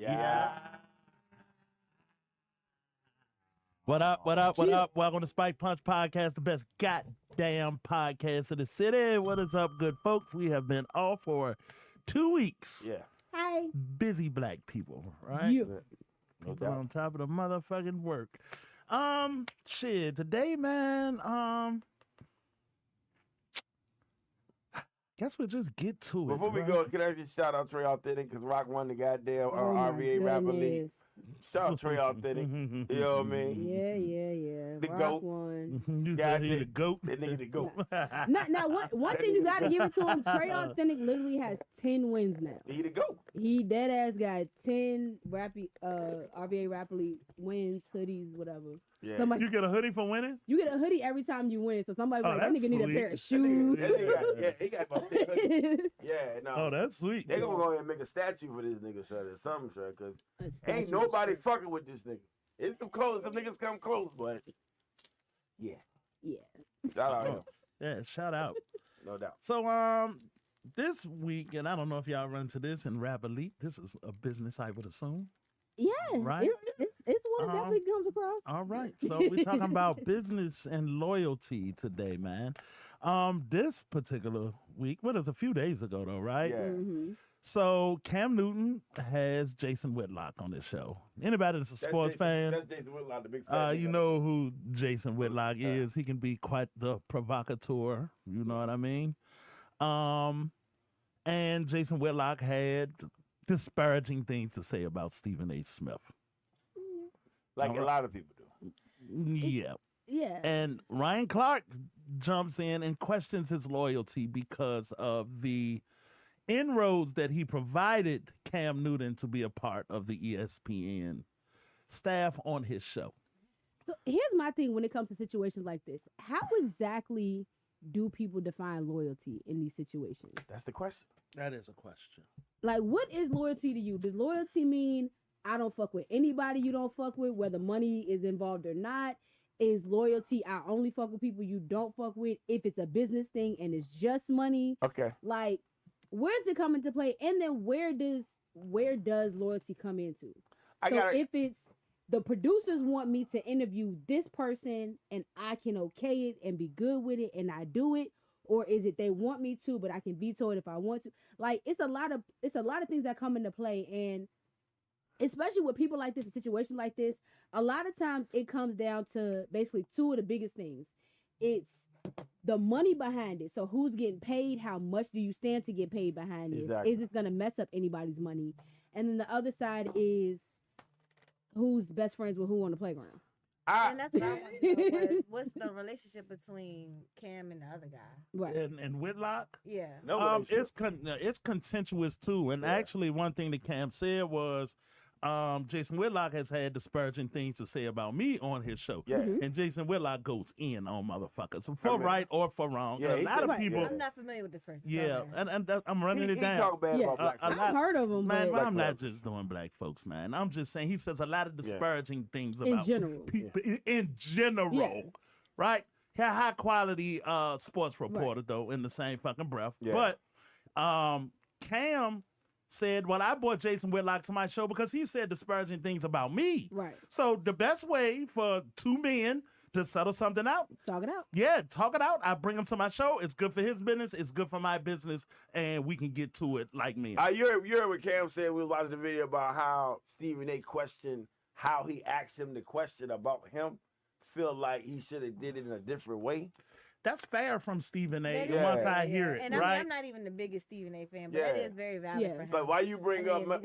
Yeah. What up? What up? What up? Welcome to Spike Punch Podcast, the best goddamn podcast in the city. What is up, good folks? We have been off for 2 weeks. Yeah. Hi. Busy black people, right? Yeah. No People doubt. on top of the motherfucking work. Shit. Today, man. Guess we'll just get to it. Before we right? go, can I just shout out Trey Authentic because Rock won the goddamn Oh my RVA Rapper League. goodness. Shout out Trey Authentic. You know what I mean? Yeah. The Rock goat. one. You God said he damn. the goat. That nigga the GOAT. Now, one thing you gotta give it to him, Trey Authentic literally has 10 wins now. He the GOAT. He dead ass got 10 RBA Rapper League wins, hoodies, whatever. Yeah. Somebody, You get a hoodie for winning? you get a hoodie every time you win, so somebody Oh, like, that that's nigga need a sweet. pair of That shoes. nigga got, he got about 10 hoodies. Yeah, no. Oh, that's sweet. They gonna go ahead and make a statue for this nigga, son, or something, son, because A statue ain't of nobody shit. fucking with this nigga. It's some close. Some niggas come close, but yeah. Yeah. Shout out him. Yeah, shout out. No doubt. So, this week, and I don't know if y'all run to this in Rap Elite. This is a business, I would assume. Yeah. Right? It's one that definitely comes across. All right. So we're talking about business and loyalty today, man. This particular week, what is a few days ago though, right? Yeah. Mhm. So Cam Newton has Jason Whitlock on this show. Anybody that's a sports fan, That's Jason Whitlock, the big fan. you know who Jason Whitlock is. He can be quite the provocateur. You know what I mean? And Jason Whitlock had disparaging things to say about Stephen A. Smith. Like All a right. lot of people do. Yeah. Yeah. And Ryan Clark jumps in and questions his loyalty because of the inroads that he provided Cam Newton to be a part of the ESPN staff on his show. So here's my thing when it comes to situations like this. How exactly do people define loyalty in these situations? That's the question. That is a question. Like, what is loyalty to you? Does loyalty mean I don't fuck with anybody you don't fuck with, whether money is involved or not? Is loyalty I only fuck with people you don't fuck with if it's a business thing and it's just money? Okay. Like, where does it come into play? And then where does loyalty come into? If it's the producers want me to interview this person and I can okay it and be good with it and I do it, or is it they want me to but I can veto it if I want to? Like, it's a lot of things that come into play, and especially with people like this, a situation like this, a lot of times it comes down to basically two of the biggest things. It's the money behind it. So who's getting paid? How much do you stand to get paid behind this? Exactly. Is this going to mess up anybody's money? And then the other side is who's best friends with who on the playground. And that's what I want to know was, what's the relationship between Cam and the other guy? Right. And Whitlock, Yeah. No it's contentious too. And actually, one thing that Cam said was, Jason Whitlock has had disparaging things to say about me on his show. Yeah. Mhm. And Jason Whitlock goes in on motherfuckers for I mean, right or for wrong. yeah, a he lot of did. people, I'm not familiar with this person. yeah, Okay. and I'm running He it down. talk bad Yeah. about black A folks. lot- I've heard of them, Man, but Black I'm not folks. just doing black folks, man. I'm just saying he says a lot of disparaging things in about general. people in general, Yeah. right? High quality sports reporter though in the same fucking breath. Yeah. But Cam said, "Well, I brought Jason Whitlock to my show because he said disparaging things about me." Right. So the best way for two men to settle something out, Talk it out. yeah, talk it out. I bring him to my show. It's good for his business. It's good for my business, and we can get to it like men. You heard what Cam said. We was watching the video about how Stephen A. questioned how he asked him the question about him. Feel like he should have did it in a different way. That's fair from Stephen A. Yeah. Once I hear it, And right? I'm not even the biggest Stephen A. fan, but Yeah. that is very valid Yeah. for him. It's like, why you bring I mean, up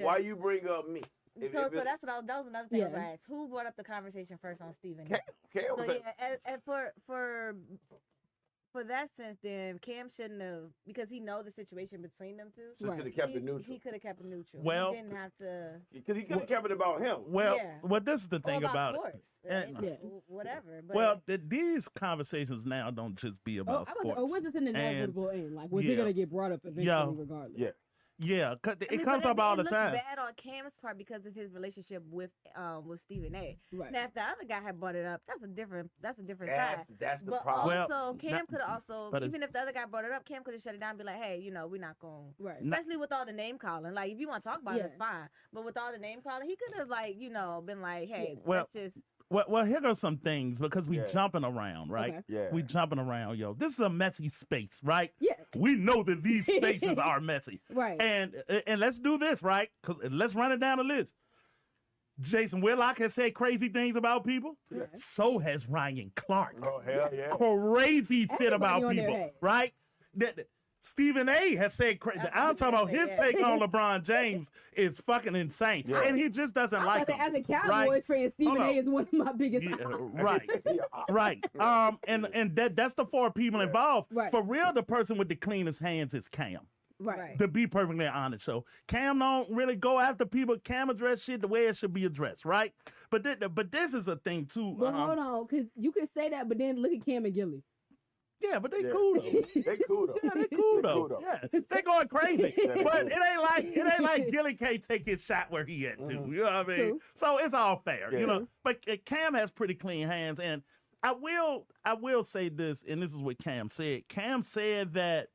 me? If So it- that's that was another thing I was Yeah. gonna ask. Who brought up the conversation first on Stephen? Cam So was like, yeah, and for that sense, then Cam shouldn't have, because he know the situation between them two. should Right. have kept he, it neutral. He could have kept it neutral. Well- he didn't have to. Because he could have kept it about him. Well, Yeah. well, this is the Or thing about it. sports. And- Yeah. Whatever. But Well, these conversations now don't just be about Or sports. was this an inevitable end? Like, was yeah. it going to get brought up eventually Yeah. regardless? Yeah. Yeah, it comes up all the time. It looks bad on Cam's part because of his relationship with Stephen A. Right. Now, if the other guy had brought it up, that's a different side. That's the but problem. Also, Cam could have also, but even if the other guy brought it up, Cam could have shut it down and be like, hey, we're not going. Right. Especially with all the name calling. Like, if you want to talk about it, it's fine. But with all the name calling, he could have, like, been like, hey, let's just. Well, here goes some things because we jumping around, right? Okay. Yeah. We jumping around, yo. This is a messy space, right? Yeah. We know that these spaces are messy. Right. And let's do this, right? Let's run it down the list. Jason Whitlock has said crazy things about people. Yeah. So has Ryan Clark. Oh, hell yeah. Crazy shit about Everybody on their people, head. right? Stephen A. has said crazy. I'm talking about his take on LeBron James is fucking insane. Yeah. And he just doesn't like him. As a Cowboys fan, Stephen A. is one of my biggest Right. Right. And that's the four people involved. Right. For real, the person with the cleanest hands is Cam. Right. To be perfectly honest, so Cam don't really go after people. Cam address shit the way it should be addressed, right? But this is a thing too. But hold on, because you could say that, but then look at Cam and Gilly. Yeah, but they cool though. They cool though. Yeah, they cool though. Yeah, they going crazy. But it ain't like Gilly can't take his shot where he at too. You know what I mean? True. So it's all fair, Yeah. you know. But Cam has pretty clean hands, and I will say this, and this is what Cam said. Cam said that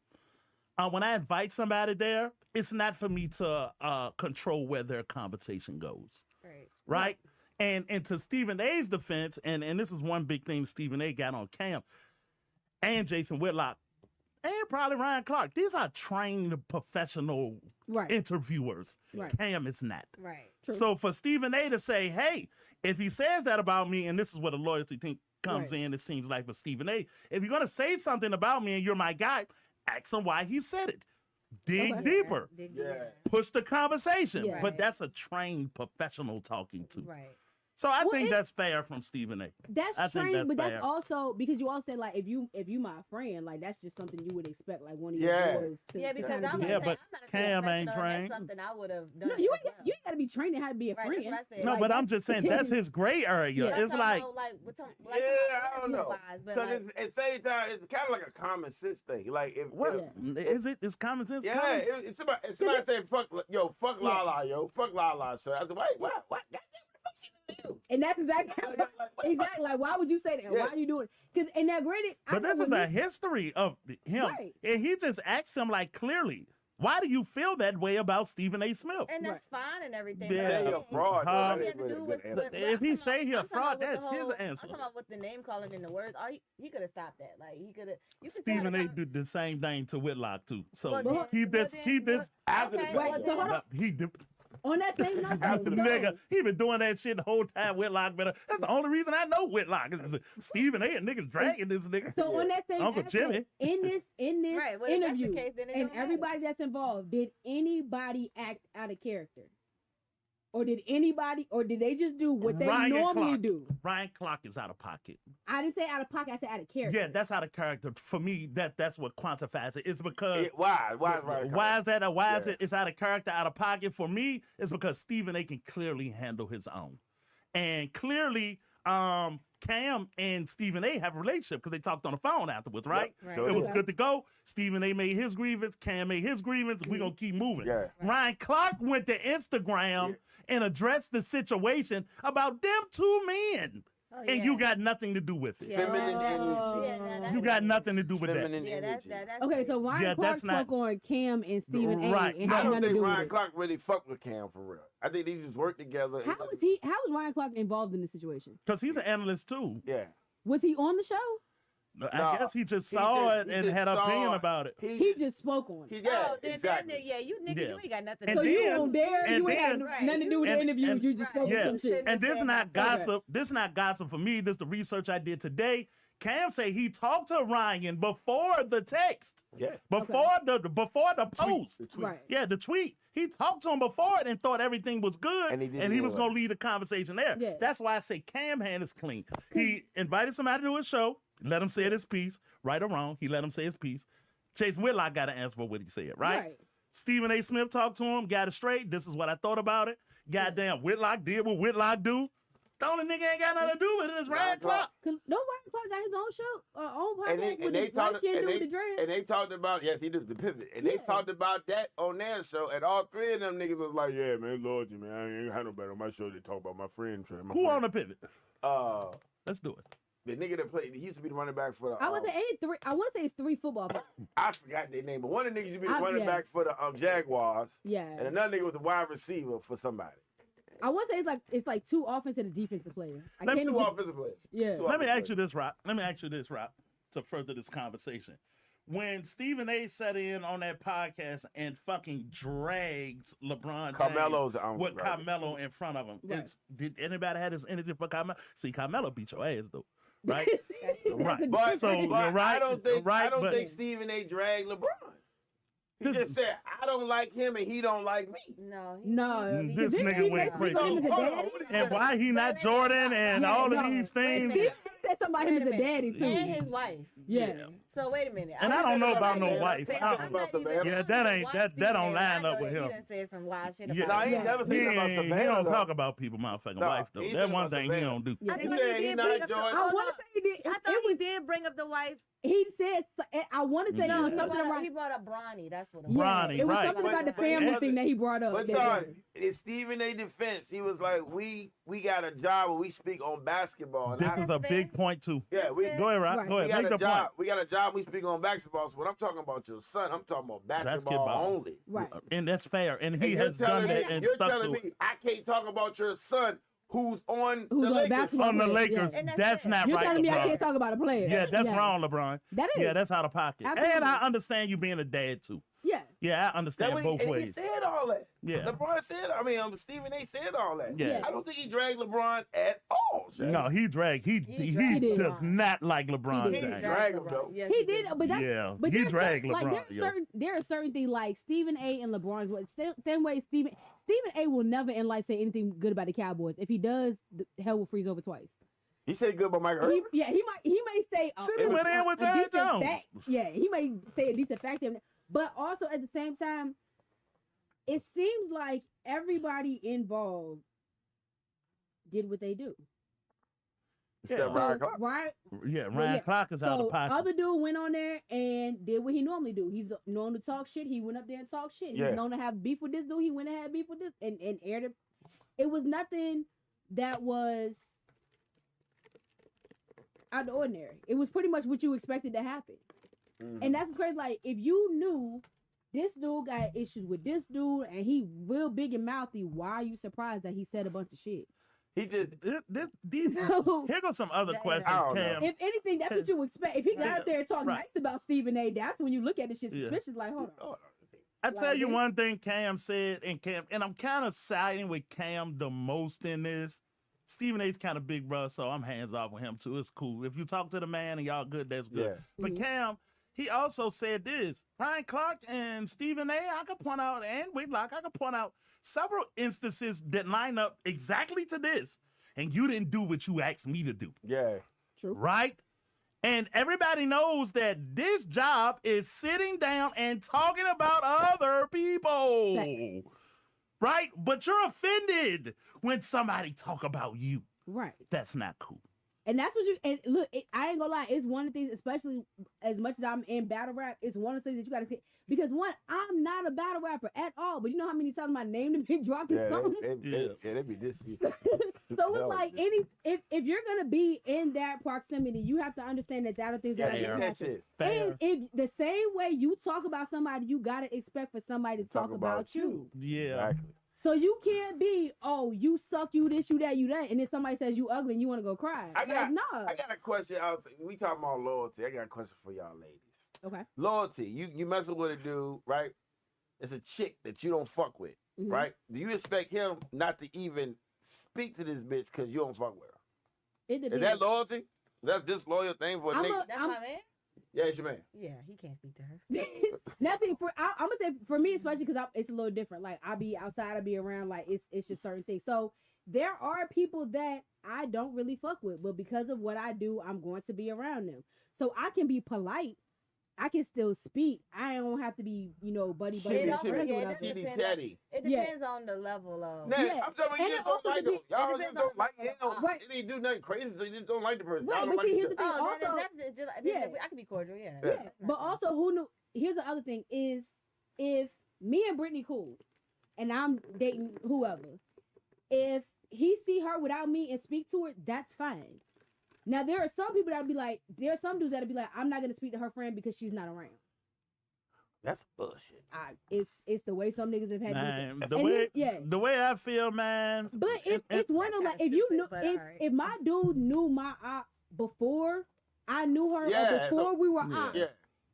when I invite somebody there, it's not for me to control where their conversation goes. Right? And to Stephen A's defense, and this is one big thing Stephen A got on Cam and Jason Whitlock, and probably Ryan Clark. These are trained professional interviewers. Right. Cam is not. Right. True. So for Stephen A to say, hey, if he says that about me, and this is where the loyalty thing comes in, it seems like for Stephen A, if you're going to say something about me and you're my guy, ask him why he said it. Dig deeper. Push the conversation. Yeah. But that's a trained professional talking to. Right. So I think that's fair from Stephen A. That's think trained, but fair. that's also because you all said like if you my friend, like that's just something you would expect like one of Yeah. your boys to Because kinda I'm do. Yeah, not but saying Cam ain't that's trained. something I would have done. No, you ain't got to be trained in how to be a Right, friend. that's what I said. No, Like, but I'm just saying that's his gray area. Yeah. It's like, I don't know. Because at the same time, it's kind of like a common sense thing. Like if is it? Is common sense? yeah, common? if somebody say fuck Lala, fuck Lala, so I said, wait, what? Goddamn, what the fuck she do to you? And that's exactly like why would you say that? Yeah. Why are you doing? Because and now granted, But this is a history of him, Right. and he just asked him like clearly, why do you feel that way about Stephen A. Smith? And that's fine and everything. Yeah. He a fraud. though. Um, That ain't really a good answer. If he say he a I'm talking fraud, about with that's the his whole- answer. I'm talking about with the name calling in the words. He could have stopped that. Like he could have. Stephen A. did the same thing to Whitlock too. So Well, then- keep this, well, keep then- this. After the Okay, fact. Wait, so hold on. He did. on that same note, After the no. nigga, he been doing that shit the whole time. Whitlock better. That's the only reason I know Whitlock. Stephen A. and niggas dragging this nigga. So on that same Uncle aspect, Jimmy. in this Right, well, if that's the interview, case, then it and don't matter. everybody that's involved, did anybody act out of character? Or did they just do what they Ryan normally Clark. do? Ryan Clark is out of pocket. I didn't say out of pocket, I said out of character. Yeah, that's out of character. For me, that's what quantifies it. It's because Why? Why is Ryan why is that? Why is Yeah. it's out of character, out of pocket? For me, it's because Stephen A. can clearly handle his own, and clearly, Cam and Stephen A. have a relationship because they talked on the phone afterwards, right? Right. Sure It was did. good to go. Stephen A. made his grievance. Cam made his grievance. We're going to keep moving. Yeah. Ryan Clark went to Instagram and addressed the situation about them two men. Oh, And you got nothing to do with it. Yeah. Feminine Oh. energy. You got nothing to do with Feminine Yeah, that's energy. that's Okay, so Ryan Yeah, Clark that's not- spoke on Cam and Stephen A. Right. and I had don't nothing to think do with Ryan it. Clark really fucked with Cam for real. I think they just worked together. How was Ryan Clark involved in the situation? Because he's an analyst too. Yeah. Was he on the show? I No, guess he just saw it he and just had an saw opinion it. about it. He just spoke on it. Yeah, Oh, then exactly. you nigga, Yeah. you ain't got nothing And So to do. you then- on there, and you ain't had then- nothing to do with the and- interview, and- you just spoke yeah. some shit. And this is not Okay. gossip. This is not gossip for me. This is the research I did today. Cam say he talked to Ryan before the text, Yeah. before the post. The tweet. Right. Yeah, the tweet. He talked to him before it and thought everything was good, And he didn't was know going it. to lead the conversation there. Yeah. That's why I say Cam hand is clean. He invited somebody to his show, let him say his piece, right or wrong. He let him say his piece. Jason Whitlock got to answer for what he said, right? Stephen A. Smith talked to him, got it straight. This is what I thought about it. Goddamn, Whitlock did what Whitlock do. The only nigga ain't got nothing to do with it is Ryan Clark. Cause no, Ryan Clark got his own show, own podcast and they talked about yes, he did the pivot, and they talked about that on their show, and all three of them niggas was like, yeah, man, Lord, man, I ain't had nobody on my show. They talk about my friend. Who on the pivot? Let's do it. The nigga that played, he used to be the running back for the. I want to say it's 3 football players. I forgot their name, but one of the niggas used to be the running back for the Jaguars. Yeah. And another nigga was a wide receiver for somebody. I want to say it's like 2 offensive and a defensive players. Two offensive players. Yeah. Let me ask you this, Rob. To further this conversation. When Stephen A. sat in on that podcast and fucking drags LeBron Carmelo's with Carmelo in front of him, did anybody have this energy for Carmelo? See, Carmelo beat your ass though. Right, right. But I don't think Stephen A. dragged LeBron. He just said, I don't like him and he don't like me. No. This nigga went crazy. And why he not Jordan and all of these things? He said somebody him as a daddy too. And his wife. Yeah. So wait a minute. And I don't know about no wife. Yeah, that don't line up with him. He done said some wild shit about No, he never said about Savannah. He don't talk about people motherfucking wife though. That's one thing he don't do. He said he not Jordan. I want to say he did. I thought he did bring up the wife. He said, I want to say No, something he brought up Bronny. That's what it was. Bronny, it was right. something about the family thing that he brought up. But sorry, in Stephen A. defense, he was like, we got a job where we speak on basketball. This is a big point too. Yeah, go ahead, Rob. Go ahead. Make the point. We got a job. We speak on basketball. So when I'm talking about your son, I'm talking about basketball only. Right. And that's fair. And he has done that and you're stuck telling to me it. I can't talk about your son who's on the Lakers. On the Lakers. Yeah. That's not You're right, telling me LeBron. I can't talk about a player. Yeah, that's wrong, LeBron. That is. Yeah, that's out of pocket. Absolutely. And I understand you being a dad too. Yeah. Yeah, I understand both ways. He said all that. Yeah. LeBron said, Stephen A. said all that. Yeah. I don't think he dragged LeBron at all. Shay. No, he dragged. He does not like LeBron. He dragged him though. Yeah, he did, but that's, yeah, but he dragged LeBron. Like there are certain things like Stephen A. and LeBron's same way Stephen A. will never in life say anything good about the Cowboys. If he does, the hell will freeze over twice. He said good about Michael Irvin. He may say he went in with Jerry Jones. He may say a decent fact, but also at the same time, it seems like everybody involved did what they do. Except Ryan Clark. Ryan Clark is out of pocket. Other dude went on there and did what he normally do. He's known to talk shit. He went up there and talked shit. He's known to have beef with this dude. He went and had beef with this and aired it. It was nothing that was out of the ordinary. It was pretty much what you expected to happen. Mm-hmm. And that's crazy. Like, if you knew this dude got issues with this dude and he real big and mouthy, why are you surprised that he said a bunch of shit? He did. Here goes some other questions, Cam. If anything, that's what you expect. If he got out there and talk nice about Stephen A., that's when you look at this shit suspicious. Like, hold on. I tell you one thing Cam said, and I'm kind of siding with Cam the most in this. Stephen A's kind of big brother, so I'm hands off with him too. It's cool. If you talk to the man and y'all good, that's good. Yeah. But Cam, he also said this. Ryan Clark and Stephen A., I could point out, and Whitlock, I could point out several instances that line up exactly to this. And you didn't do what you asked me to do. Yeah. True. Right? And everybody knows that this job is sitting down and talking about other people. Thanks. Right? But you're offended when somebody talk about you. Right. That's not cool. And that's what and look, I ain't gonna lie, it's one of the things, especially as much as I'm in battle rap, it's one of the things that you gotta pick. Because one, I'm not a battle rapper at all, but you know how many times my name has been dropped in songs? They be this. So it's like, if you're gonna be in that proximity, you have to understand that are things that are happen. And if the same way you talk about somebody, you gotta expect for somebody to talk about you. Yeah. Exactly. So you can't be, oh, you suck, you this, you that, and then somebody says you ugly and you want to go cry. I got a question. We talking about loyalty. I got a question for y'all ladies. Okay. Loyalty. You messing with a dude, right? It's a chick that you don't fuck with, right? Do you expect him not to even speak to this bitch because you don't fuck with her? It depends. Is that loyalty? Is that disloyal thing for a nigga? That's my man? Yeah, it's your man. Yeah, he can't speak to her. Nothing for. I'm gonna say for me, especially because it's a little different. Like I be outside, I be around. Like it's just certain things. So there are people that I don't really fuck with, but because of what I do, I'm going to be around them. So I can be polite I can still speak. I don't have to be, buddy. It depends on the level of. Nah, I'm telling you, you just don't like them. Y'all just don't like it. It didn't do nothing crazy, so you just don't like the person. Right, but here's the thing. Also, I can be cordial, yeah. But also, who knew? Here's the other thing: is if me and Brittany cool, and I'm dating whoever, if he see her without me and speak to her, that's fine. Now there are some people that'll be like, there are some dudes that'll be like, I'm not gonna speak to her friend because she's not around. That's bullshit. It's the way some niggas have had. Man, the way I feel, man. But it's one of like, if you knew, if my dude knew my op before I knew her, or before we were op,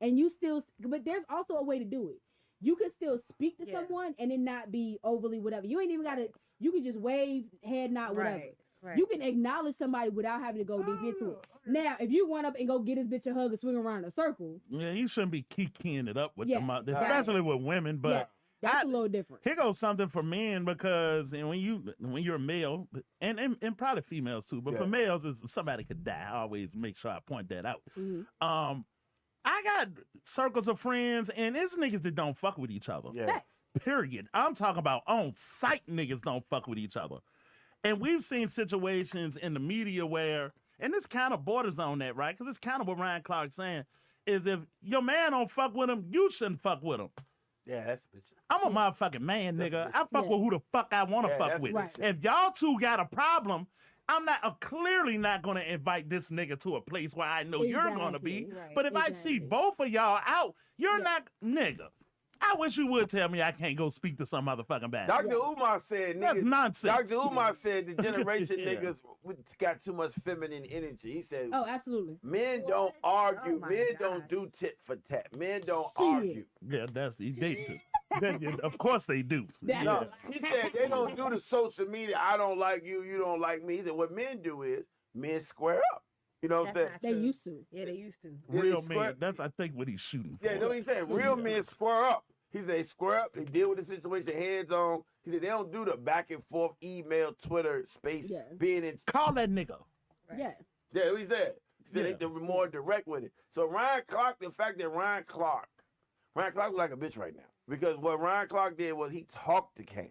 and you still, but there's also a way to do it. You can still speak to someone and it not be overly whatever. You ain't even gotta. You can just wave, head nod, whatever. Right. You can acknowledge somebody without having to go deep into it. Now, if you run up and go get this bitch a hug and swing around in a circle, you shouldn't be kikiing it up with them, especially with women. But that's a little different. Here goes something for men, because when you're a male, and probably females too, but for males, is somebody could die. I always make sure I point that out. Mm-hmm. I got circles of friends, and it's niggas that don't fuck with each other. Yeah. Period. I'm talking about on site niggas don't fuck with each other. And we've seen situations in the media where, and this kind of borders on that, right? Because it's kind of what Ryan Clark's saying, is if your man don't fuck with him, you shouldn't fuck with him. Yeah, that's a bitch. I'm a motherfucking man, nigga. I fuck with who the fuck I want to fuck with. Right. If y'all two got a problem, I'm clearly not going to invite this nigga to a place where I know you're going to be. Right. But if I see both of y'all out, you're not, nigga. I wish you would tell me I can't go speak to some motherfucking bad. Dr. Umar said, that's nonsense. Dr. Umar said the generation niggas got too much feminine energy. He said, oh, absolutely. Men don't argue. Men don't do tit for tat. Men don't argue. Yeah, they do. Of course they do. No, he said they don't do the social media. I don't like you. You don't like me. He said what men do is men square up. You know what I'm saying? They used to. Yeah, they used to. Real men. That's, I think, what he's shooting for. Yeah, you know what he's saying? Real men square up. He said they square up. They deal with the situation heads on. He said they don't do the back and forth email, Twitter, space, being in. Call that nigga. Right. Yeah. Yeah, what he said. He said they were more direct with it. So Ryan Clark, the fact that Ryan Clark is like a bitch right now. Because what Ryan Clark did was he talked to Cam.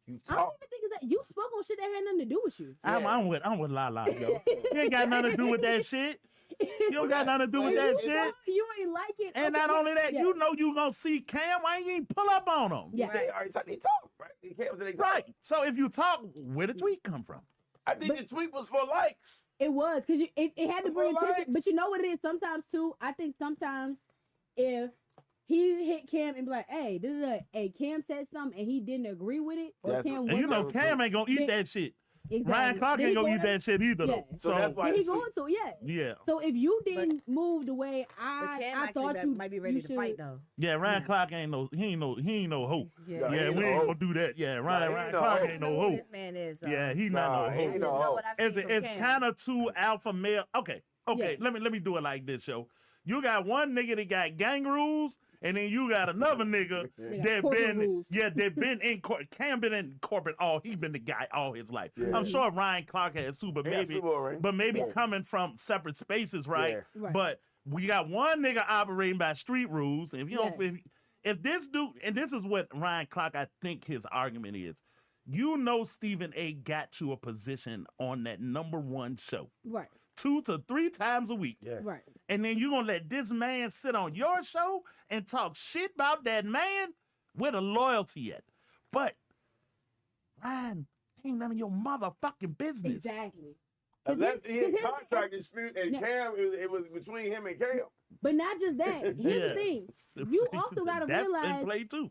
I don't even think it's that you spoke on shit that had nothing to do with you. Yeah. I'm with Lala, yo. You ain't got nothing to do with that shit. You don't got nothing to do with that shit. You ain't like it. And not only that, you know you gonna see Cam. Why you ain't pull up on him? Yeah. They already talk, right? Cam said they talk. Right. So if you talk, where the tweet come from? I think the tweet was for likes. It was, because it had to bring attention. But you know what it is? Sometimes, too, I think sometimes if he hit Cam and be like, hey, Cam said something and he didn't agree with it. Or Cam and you know Cam ain't gonna eat that shit. Exactly. Ryan Clark ain't gonna eat that shit either, though. So that's why he going to, yeah. So if you didn't move the way I thought you might be ready to fight, though. Yeah, Ryan Clark he ain't no hope. Yeah, we ain't gonna do that. Yeah, Ryan Clark ain't no hope. This man is. Yeah, he not no hope. It's kind of too alpha male. Okay. Let me do it like this, yo. You got one nigga that got gang rules, and then you got another nigga that been in court. Cam been in corporate he been the guy all his life. Yeah. I'm sure Ryan Clark has too, but maybe coming from separate spaces, right? Yeah. But we got one nigga operating by street rules. If you don't, if this dude, and this is what Ryan Clark, I think his argument is, you know, Stephen A. got you a position on that #1 show. Right. 2 to 3 times a week. Yeah. Right. And then you gonna let this man sit on your show and talk shit about that man? Where the loyalty at? But Ryan, ain't none of your motherfucking business. Exactly. Unless he had contract dispute and Cam, it was between him and Cam. But not just that. Here's the thing. You also gotta realize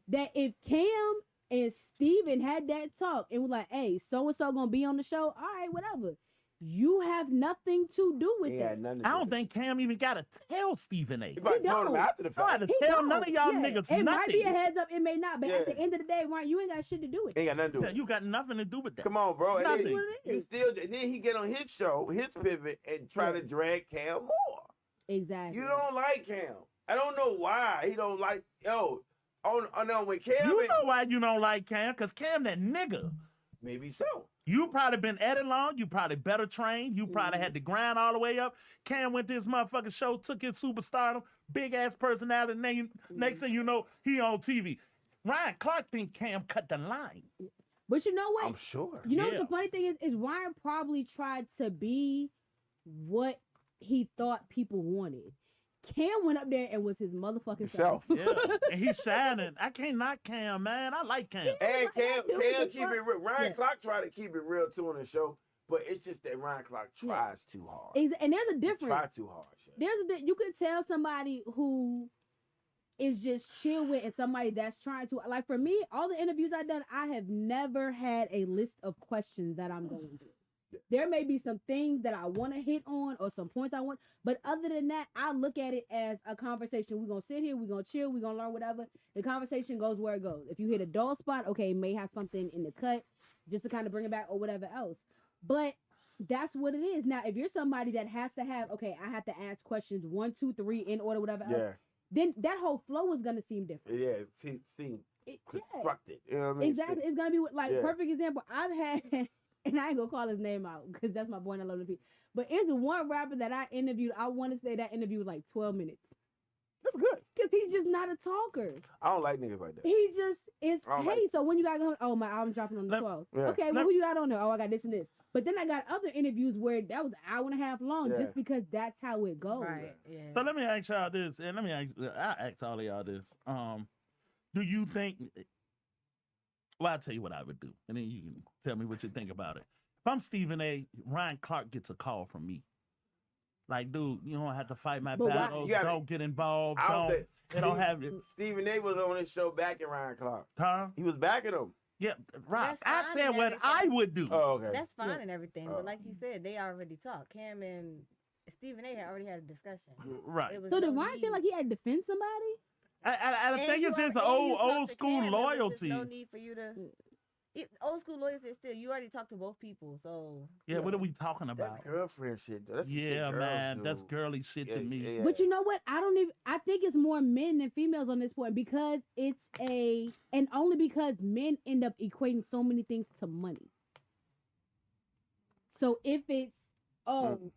that if Cam and Steven had that talk and was like, hey, so-and-so gonna be on the show, all right, whatever. You have nothing to do with that. I don't think Cam even got to tell Stephen A. He probably told him after the fact. To tell none of y'all niggas nothing. It might be a heads up, it may not, but at the end of the day, Ryan, you ain't got shit to do with it. Ain't got nothing to do with it. You got nothing to do with that. Come on, bro. Nothing. And then he get on his show, his pivot, and try to drag Cam more. Exactly. You don't like Cam. I don't know why he don't like, when Cam. You know why you don't like Cam? Because Cam that nigga. Maybe so. You probably been at it long. You probably better trained. You probably had to grind all the way up. Cam went to his motherfucking show, took his superstardom, big ass personality. Next thing you know, he on TV. Ryan Clark think Cam cut the line. But you know what? I'm sure. You know what the funny thing is Ryan probably tried to be what he thought people wanted. Cam went up there and was his motherfucking self. Yeah, and he's shining. I can't knock Cam, man. I like Cam. And Cam keep it real. Ryan Clark tried to keep it real too on the show, but it's just that Ryan Clark tries too hard. And there's a difference. Try too hard. Shit. You can tell somebody who is just chill with and somebody that's trying to, like for me, all the interviews I've done, I have never had a list of questions that I'm going through. There may be some things that I want to hit on or some points I want, but other than that, I look at it as a conversation. We're going to sit here, we're going to chill, we're going to learn whatever. The conversation goes where it goes. If you hit a dull spot, okay, may have something in the cut just to kind of bring it back or whatever else. But that's what it is. Now, if you're somebody that has to have, okay, I have to ask questions 1, 2, 3 in order, whatever else, then that whole flow is going to seem different. Yeah, seem constructed. You know what I mean? Exactly. It's going to be like, perfect example. I've had... And I ain't gonna call his name out because that's my boy and I love the people. But it's one rapper that I interviewed. I want to say that interview was like 12 minutes. That's good. Because he's just not a talker. I don't like niggas like that. He just is, so when you got going, oh, my album dropping on the 12th. Yeah. Okay, well, who you got on there? Oh, I got this and this. But then I got other interviews where that was an hour and a half long just because that's how it goes. Right. Yeah. So let me ask y'all this, and I'll ask all of y'all this. Do you think... Well, I'll tell you what I would do, and then you can tell me what you think about it. If I'm Stephen A., Ryan Clark gets a call from me. Like, dude, you don't have to fight my battles. Don't get involved. Don't have it. Stephen A. was on his show backing Ryan Clark. Huh? He was backing him. Yeah, right. I said what I would do. Oh, okay. That's fine and everything, but like he said, they already talked. Cam and Stephen A. had already had a discussion. Right. So did Ryan feel like he had to defend somebody? I think it's just old school loyalty. No need for you to. Old school loyalty is still. You already talked to both people, so. Yeah, what are we talking about? That's girlfriend shit. That's shit man, that's girly shit to me. But you know what? I think it's more men than females on this point because and only because men end up equating so many things to money. So if it's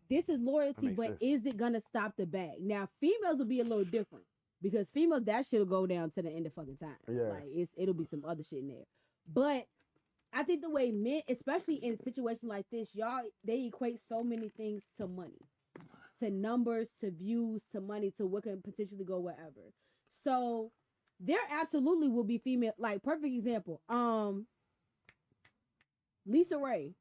this is loyalty, but sense. Is it gonna stop the bag? Now females will be a little different. Because females, that shit'll go down to the end of fucking time. Yeah. Like it'll be some other shit in there. But I think the way men, especially in situations like this, they equate so many things to money. To numbers, to views, to money, to what can potentially go wherever. So there absolutely will be female, like perfect example. Lisa Ray.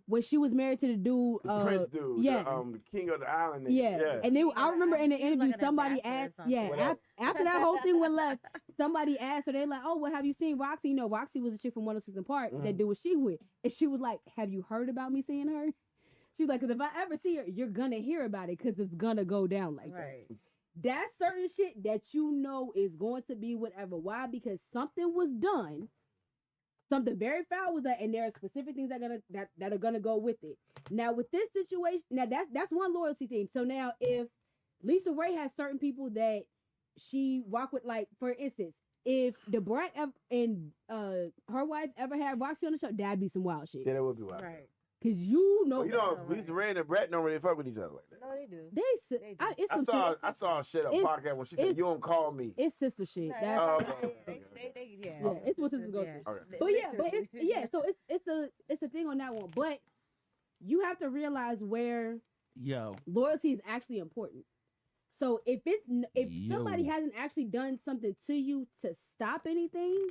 When she was married to the dude, the Prince dude, the king of the island. Yeah. And I remember in the interview, somebody asked, after that whole thing went left, somebody asked her, they're like, oh, well, have you seen Roxy? You know, Roxy was a chick from 106 and Park that dude was she with. And she was like, have you heard about me seeing her? She was like, because if I ever see her, you're going to hear about it because it's going to go down like that. That's certain shit that you know is going to be whatever. Why? Because something was done. Something very foul was that, and there are specific things that are gonna go with it. Now with this situation, now that's one loyalty thing. So now if Lisa Ray has certain people that she rock with, like for instance, if the Brat and her wife ever had Roxy on the show, that'd be some wild shit. Yeah, that would be wild. Right. Cause you know, Lisa Ray and Brat don't really fuck with each other like that. No, they do. I saw shit on podcast when she said, "You don't call me." It's sister shit. No, it's what sisters go through. Okay. So it's a thing on that one. But you have to realize where loyalty is actually important. So if somebody hasn't actually done something to you to stop anything.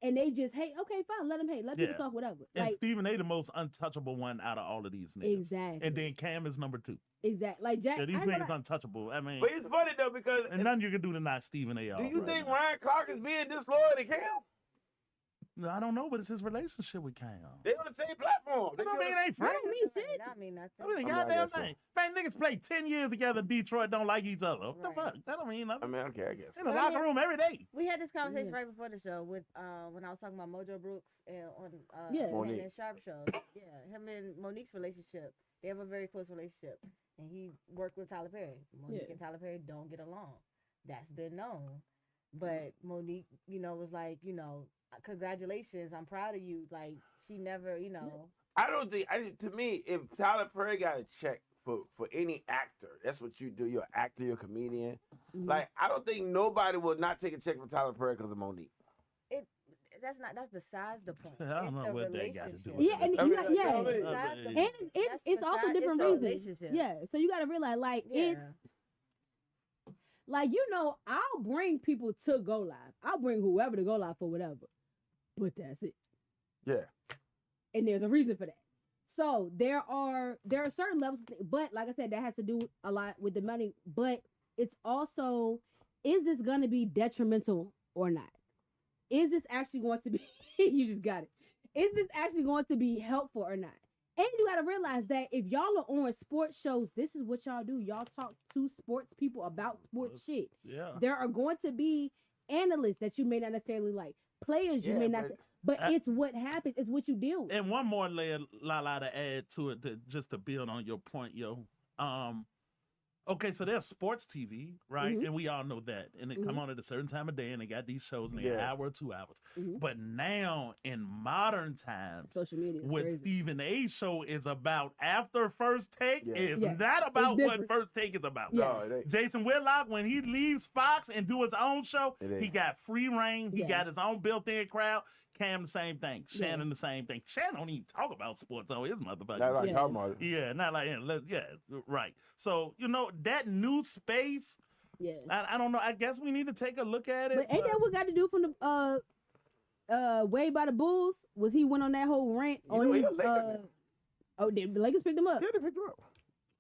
And they just, okay, fine, let people talk, whatever. And Stephen A. the most untouchable one out of all of these niggas. Exactly. And then Cam is number 2. Exactly. Like Jack. Yeah, these niggas untouchable. I mean. But it's funny though because. And nothing you can do to knock Stephen A. Do you think Ryan Clark is being disloyal to Cam? No, I don't know, but it's his relationship with Cam. They on the same platform. I mean, it ain't friends. That don't mean shit. That mean nothing. I mean, goddamn thing. Man, niggas play 10 years together in Detroit, don't like each other. What the fuck? That don't mean nothing. I mean, okay, I guess. In the locker room every day. We had this conversation right before the show with when I was talking about Mojo Brooks and on and Sharp show. Yeah, him and Monique's relationship. They have a very close relationship, and he worked with Tyler Perry. Monique and Tyler Perry don't get along. That's been known, but Monique, was like, congratulations, I'm proud of you. Like she never, I don't think. To me, if Tyler Perry got a check for any actor. That's what you do. You're an actor, you're a comedian. Like, I don't think nobody will not take a check from Tyler Perry because of Monique. That's besides the point. I don't know what they got to do. Yeah, and you got, and it's also different reasons. Yeah, so you got to realize, like, it's like, you know, I'll bring people to Go Live. I'll bring whoever to Go Live for whatever, but that's it. Yeah, and there's a reason for that. So there are certain levels, but like I said, that has to do a lot with the money. But it's also, is this going to be detrimental or not? Is this actually going to be, you just got it. Is this actually going to be helpful or not? And you got to realize that if y'all are on sports shows, this is what y'all do. Y'all talk to sports people about sports shit. Yeah. There are going to be analysts that you may not necessarily like, players you may not, but it's what happens. It's what you deal with. And one more layer, Lala, to add to it, just to build on your point, yo. Okay, so there's sports TV, right? And we all know that. And they come on at a certain time of day, and they got these shows, and they're an hour or 2 hours. But now, in modern times, social media, what crazy. Stephen A's show is about after First Take is not about what First Take is about. No, it ain't. Jason Whitlock, when he leaves Fox and do his own show, he got free reign. He got his own built-in crowd. Cam, the same thing. Shannon, the same thing. Shannon don't even talk about sports on his motherfucker. Not like talking about it. Yeah, not like, right. So, you know, that new space, I don't know. I guess we need to take a look at it. But ain't that what got to do from the Way by the Bulls? Was he went on that whole rant on his, did the Lakers pick him up? Yeah, they picked him up.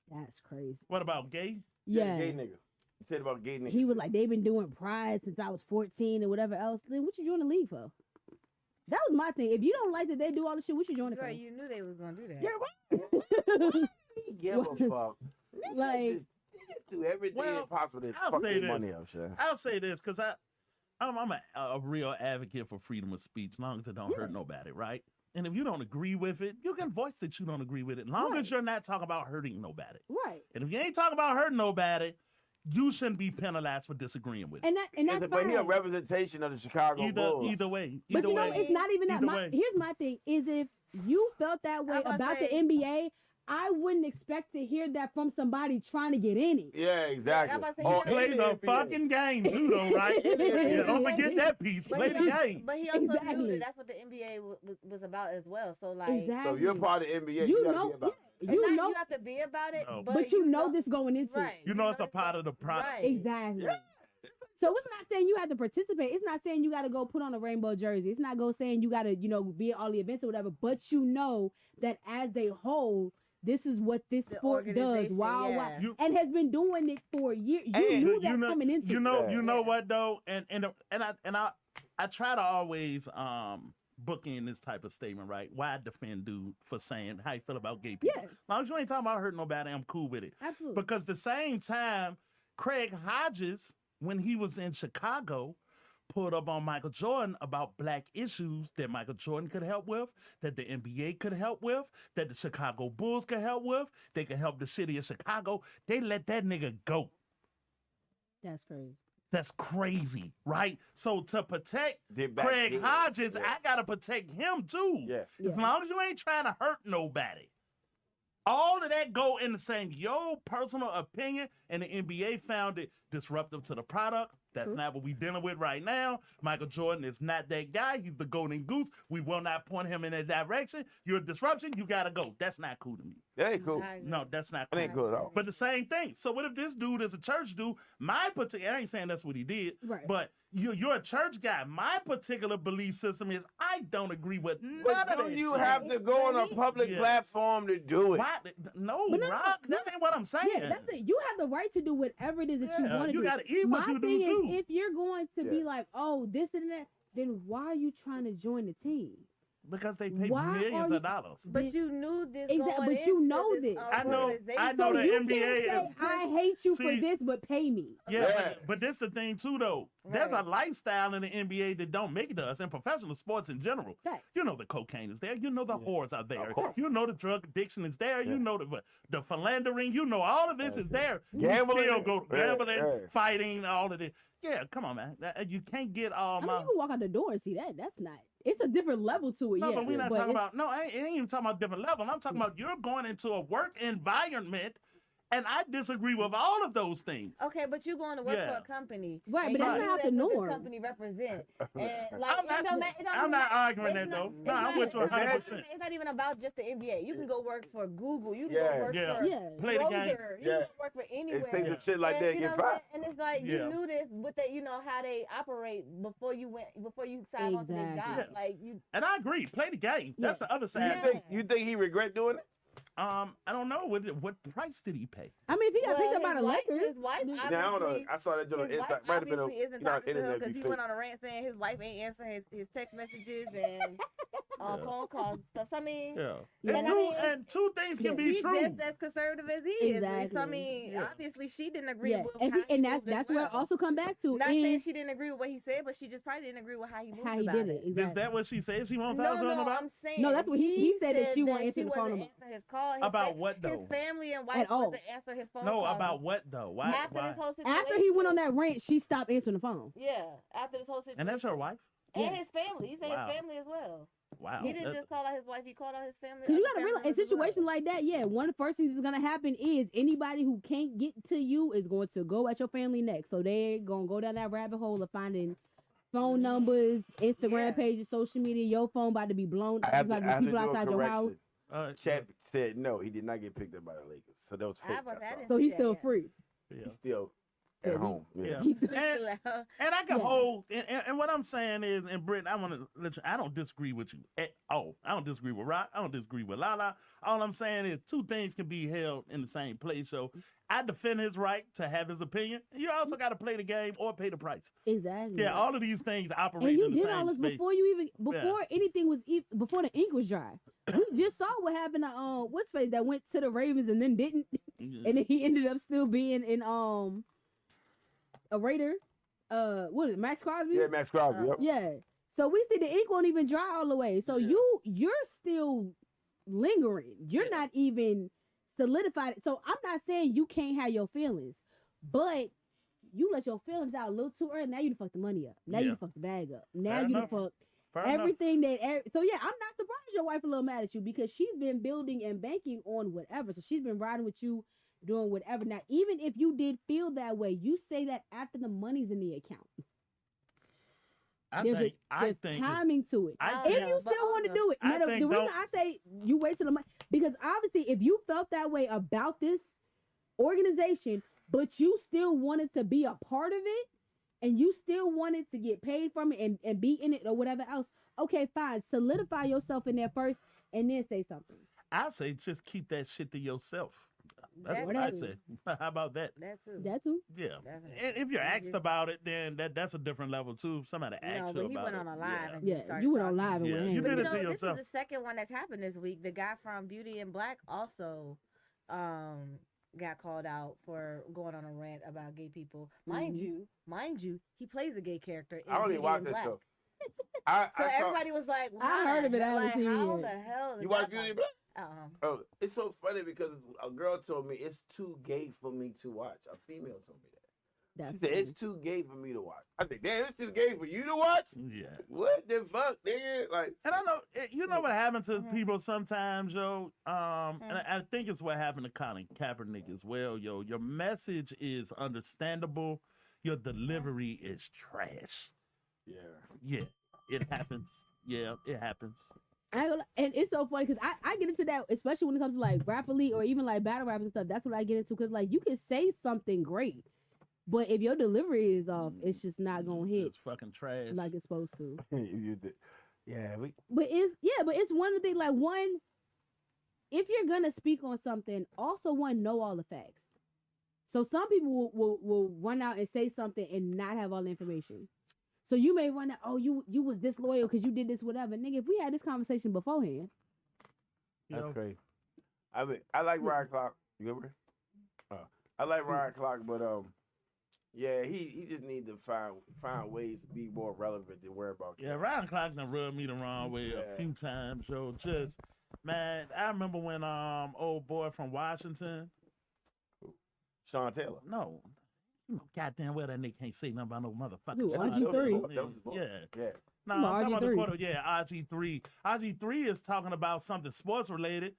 That's crazy. What about Gay? Yeah. Gay nigga. He said about gay niggas. He was like, they've been doing Pride since I was 14 and whatever else. Then what you join the league for? That was my thing. If you don't like that they do all the shit, what you joining for? Right, you knew they was gonna do that. Yeah, why he give a fuck? Like, Niggas do everything possible to fuck their money up, Sha. I'll say this because I'm a real advocate for freedom of speech, as long as it don't hurt nobody, right? And if you don't agree with it, you can voice that you don't agree with it, as long as you're not talking about hurting nobody. Right. And if you ain't talking about hurting nobody, you shouldn't be penalized for disagreeing with it. And that's But he a representation of the Chicago Bulls. Either way. But you know, it's not even that. Here's my thing: is if you felt that way about the NBA, I wouldn't expect to hear that from somebody trying to get in it. Yeah, exactly. Or play the fucking game too, though, right? Don't forget that piece. Play the game. But he also knew that that's what the NBA was about as well. So like, so you're part of the NBA. You gotta be about it. You have to be about it, but you know this going into it. You know it's a part of the product. Right. Exactly. Yeah. So it's not saying you have to participate. It's not saying you got to go put on a rainbow jersey. It's not saying you got to, be at all the events or whatever. But you know that as a whole, this is what this sport does. And has been doing it for years. You knew that coming into it. You know what though, and I try to always book in this type of statement, right? Why I defend dude for saying how you feel about gay people. Yeah. As long as you ain't talking about hurting nobody, I'm cool with it. Absolutely. Because the same time, Craig Hodges, when he was in Chicago, pulled up on Michael Jordan about black issues that Michael Jordan could help with, that the NBA could help with, that the Chicago Bulls could help with. They could help the city of Chicago. They let that nigga go. That's crazy. That's crazy, right? So to protect Craig Hodges, I gotta protect him too. Yeah. As long as you ain't trying to hurt nobody. All of that go in the same, your personal opinion, and the NBA found it disruptive to the product. That's not what we're dealing with right now. Michael Jordan is not that guy. He's the golden goose. We will not point him in that direction. You're a disruption. You got to go. That's not cool to me. That ain't cool. No, that's not cool. That ain't cool at all. But the same thing. So what if this dude is a church dude? I ain't saying that's what he did, but you're a church guy. My particular belief system is I don't agree with none of that. You have to go on a public platform to do it. Why? No, Rock. That ain't what I'm saying. Yeah, that's it. You have the right to do whatever it is that you want to do. You got to eat what you do too. If you're going to be like, oh, this and that, then why are you trying to join the team? Because they pay millions of dollars. But you knew this going but you know this. I know the NBA is. I hate you for this, but pay me. Yeah. But this the thing too, though. Right. There's a lifestyle in the NBA that don't make it to us, and professional sports in general. Facts. You know the cocaine is there. You know the whores are there. You know the drug addiction is there. You know the philandering. You know all of this is there. Gambling. You still go gambling, fighting, all of this. Yeah, come on, man. You can't get all my... you can walk out the door and see that. That's not... It's a different level to it, No, but we're not talking about... No, I ain't even talking about different level. I'm talking about you're going into a work environment And I disagree with all of those things. Okay, but you going to work for a company, right? But that's not the norm. This company represent. And I'm not arguing that though. No, I'm with you 100%. It's not even about just the NBA. You can go work for Google. You can go work for play the game. You can work for anywhere. It's things and shit like that. Get fired. And it's like you knew this, but that you know how they operate before you signed on to this job. Like you. And I agree. Play the game. That's the other side. You think he regret doing it? I don't know what price did he pay. I mean, if he got picked up by the Lakers, his wife. I don't know. I saw that joint. It might have been isn't talking to him because he went on a rant saying his wife ain't answering his text messages and phone calls and stuff. So, I mean, and two things can be true. He's just as conservative as he is. So, I mean, obviously she didn't agree with and that's where it also come back to. Not saying she didn't agree with what he said, but she just probably didn't agree with how he moved about it. Exactly. Is that what she said? She won't tell us about? I'm saying no. That's what he said that she won't answer the phone. His call. About what though? His family and wife wasn't answer his phone. No, about what though? Why? After he went on that rant, she stopped answering the phone. Yeah, after this whole situation. And that's her wife. And his family. He said his family as well. Wow. He didn't just call out his wife. He called out his family. Because you got to realize, in situations like that, one of the first things that's going to happen is anybody who can't get to you is going to go at your family next. So they're going to go down that rabbit hole of finding phone numbers, Instagram pages, social media. Your phone about to be blown. About to be people outside your house. Chad said no, he did not get picked up by the Lakers. So that was fake. So he's still free. He's still at home. Yeah. And I can hold, and what I'm saying is, and Britt, I want to let you, I don't disagree with you at all. I don't disagree with Rock. I don't disagree with Lala. All I'm saying is two things can be held in the same place. So I defend his right to have his opinion. You also got to play the game or pay the price. Exactly. Yeah, all of these things operate in the same space. And you did all this before anything was, before the ink was dry. We just saw what happened to what's face that went to the Ravens and then didn't, and then he ended up still being in a Raider. What is it, Max Crosby? Yeah, Max Crosby. Yep. Yeah. So we see the ink won't even dry all the way. So you're still lingering. You're not even solidified. So I'm not saying you can't have your feelings, but you let your feelings out a little too early. Now you done fucked the money up. Now you done fucked the bag up. Now you done fucked everything that. So yeah, I'm not surprised your wife a little mad at you because she's been building and banking on whatever. So she's been riding with you, doing whatever. Now, even if you did feel that way, you say that after the money's in the account. I think timing to it. If you still want to do it, the reason I say you wait till the money, because obviously if you felt that way about this organization, but you still wanted to be a part of it, and you still wanted to get paid from it and be in it or whatever else, okay, fine. Solidify yourself in there first and then say something. I say just keep that shit to yourself. That's what I'd say. How about that? That too. Yeah. Definitely. And if you're asked about it, then that's a different level too. Somebody asked you about it. No, but he went on a live and just started. You went on live and you did it to yourself. This is the second one that's happened this week. The guy from Beauty and Black also got called out for going on a rant about gay people. Mind you, he plays a gay character. I only watched that show. Everybody was like, I heard of it. I haven't seen it. How the hell? You watch Beauty and Black? Oh, it's so funny because a girl told me it's too gay for me to watch. A female told me that. She said it's too gay for me to watch. I said, damn, it's too gay for you to watch? Yeah. What the fuck, nigga? Like, and I know, you know what happens to people sometimes, yo. And I think it's what happened to Colin Kaepernick as well, yo. Your message is understandable. Your delivery is trash. Yeah. It happens. Yeah, it happens. And it's so funny because I get into that, especially when it comes to like rapper league or even like battle raps and stuff. That's what I get into because like you can say something great, but if your delivery is off, it's just not gonna hit. It's fucking trash like it's supposed to. But it's one of the things like if you're gonna speak on something, also know all the facts. So some people will run out and say something and not have all the information. So you may run out, you was disloyal because you did this, whatever. Nigga, if we had this conversation beforehand. That's crazy. I mean, I like Ryan Clark. You remember? I like Ryan Clark, but he just need to find ways to be more relevant than worry about. Yeah, Ryan Clark done rubbed me the wrong way a few times. So just man, I remember when old boy from Washington, Sean Taylor. No. You know, goddamn well that nigga can't say nothing about no motherfucker. Ooh, RG3. Yeah. No, I'm talking about the quarter. Yeah, RG3. RG3 is talking about something sports related.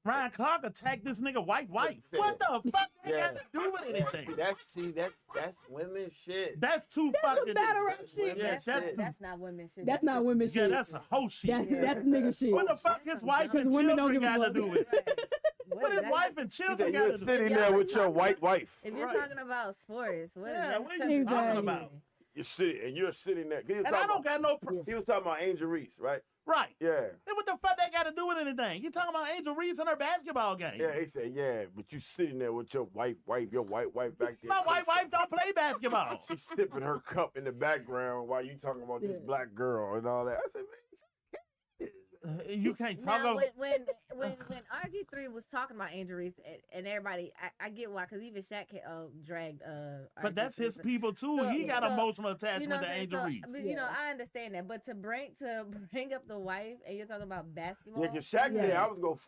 Ryan Clark attacked this nigga white wife. What the fuck that got to do with anything? That's women shit. That's too fucking battle rap shit. That's not women shit. That's not women shit. Yeah, that's a whole shit. That's nigga shit. What the fuck his wife and children got to do with it? What his wife and children got to do with it? You're sitting there with your white wife. If you're talking about sports, what are you talking about? You're sitting there. And I don't got no. He was talking about Angel Reese, right? Right. Yeah. Then what the fuck that got to do with anything? You talking about Angel Reese and her basketball game? Yeah, he said, yeah, but you sitting there with your white wife back there. My white wife don't play basketball. She's sipping her cup in the background while you talking about this black girl and all that. I said, man. You can't talk about when RG3 was talking about Angel Reese and everybody, I get why, because even Shaq dragged but that's his people too. He got emotional attachment to Angel Reese. But, I understand that. But to bring up the wife and you're talking about basketball. Yeah, because Shaq said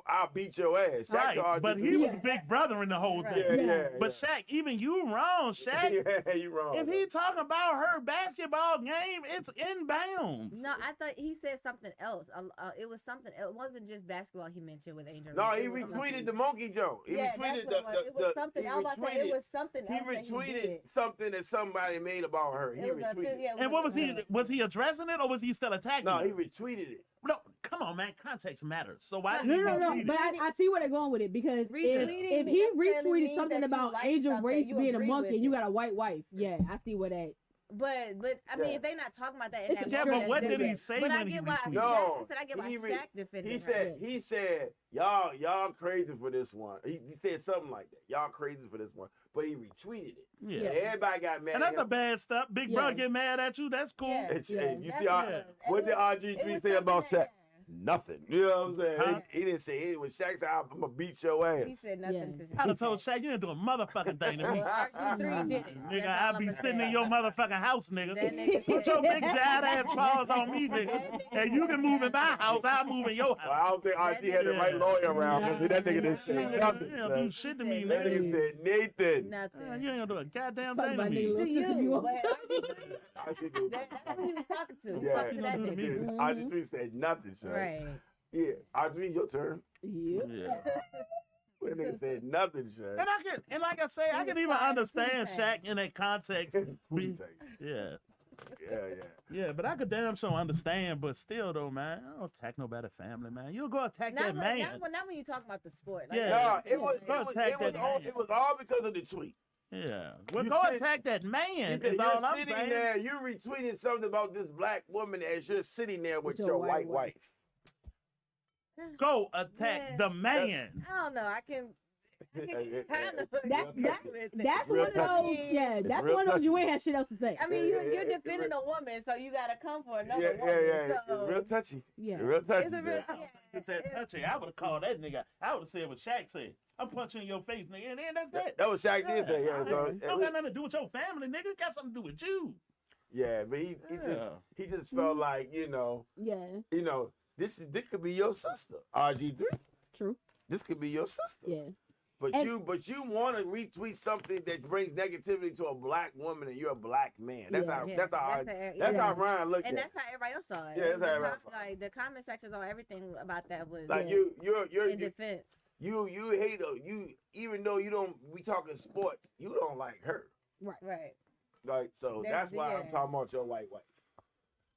I'll beat your ass. Shaq right, but he was big brother in the whole thing. Yeah. But Shaq, even you wrong, Shaq. Yeah, you wrong. If he talking about her basketball game, it's inbounds. No, I thought he said something else. It was something. It wasn't just basketball he mentioned with Angel. No, he retweeted the monkey joke. He retweeted it was something. It was something else. He retweeted something that somebody made about her. He retweeted. And what was he? Was he addressing it or was he still attacking? No, it? he retweeted it. No, come on, man. Context matters. So why? No. But I see where they're going with it because if he retweeted something about Angel Reese being a monkey and you got a white wife, I see where that. But I mean, if they not talking about that in that moment, but what did he say when he retweeted? No, I get why Shaq defended He said, y'all crazy for this one. He said something like that. Y'all crazy for this one, but he retweeted it. Yeah, everybody got mad. And that's a bad stuff. Big brother get mad at you. That's cool. You see, what did RG3 say about Shaq? Nothing. You know what I'm saying? Huh? He didn't say it. When Shaq said, I'm going to beat your ass. He said nothing to Shaq. I told Shaq, you didn't do a motherfucking thing to me. RG3 did it. Nigga, I'll be sitting in your motherfucking house, nigga. Put your big giant ass paws on me, nigga. And you can move in my house, I'll move in your house. Well, I don't think RG had the right lawyer around because that nigga didn't say nothing. You don't do shit to me, That nigga said Nathan. Nothing. You ain't gonna do a goddamn thing to me. To you, that's who he was talking to. Yeah. Talking to that nigga. RG3 said nothing, Shaq. Right. Yeah, RG, your turn. Yeah. That nigga said nothing, Shaq. And like I say, I can even understand Shaq in that context. Yeah, but I could damn sure understand, but still though, man, I don't attack nobody family, man. You go attack that man. Not when you talk about the sport. Like, it was all because of the tweet. Yeah. Well, go attack that man. Is all I'm saying. There, you retweeted something about this black woman as you're sitting there with your white wife. Go attack the man. I don't know. I can kind of. That's one of those. Yeah, that's one of those you ain't have shit else to say. I mean, you're defending a woman, so you gotta come for another woman. So. It's real touchy. Yeah, real touchy. It's that touchy. I would have called that nigga. I would have said what Shaq said. I'm punching in your face, nigga, and then that's that. That was Shaq did say. Yeah, so don't got nothing to do with your family, nigga. It got something to do with you. Yeah, but he just felt like this could be your sister, RG3. True. This could be your sister. Yeah. But you want to retweet something that brings negativity to a black woman and you're a black man. That's how Ryan looked at it. And that's how everybody else saw it. Yeah, that's how everybody saw it. Like the comment sections on everything about that was like you're in defense. You hate her. You even though you don't. We talking sports. You don't like her. Right. Like so. That's why I'm talking about your white wife.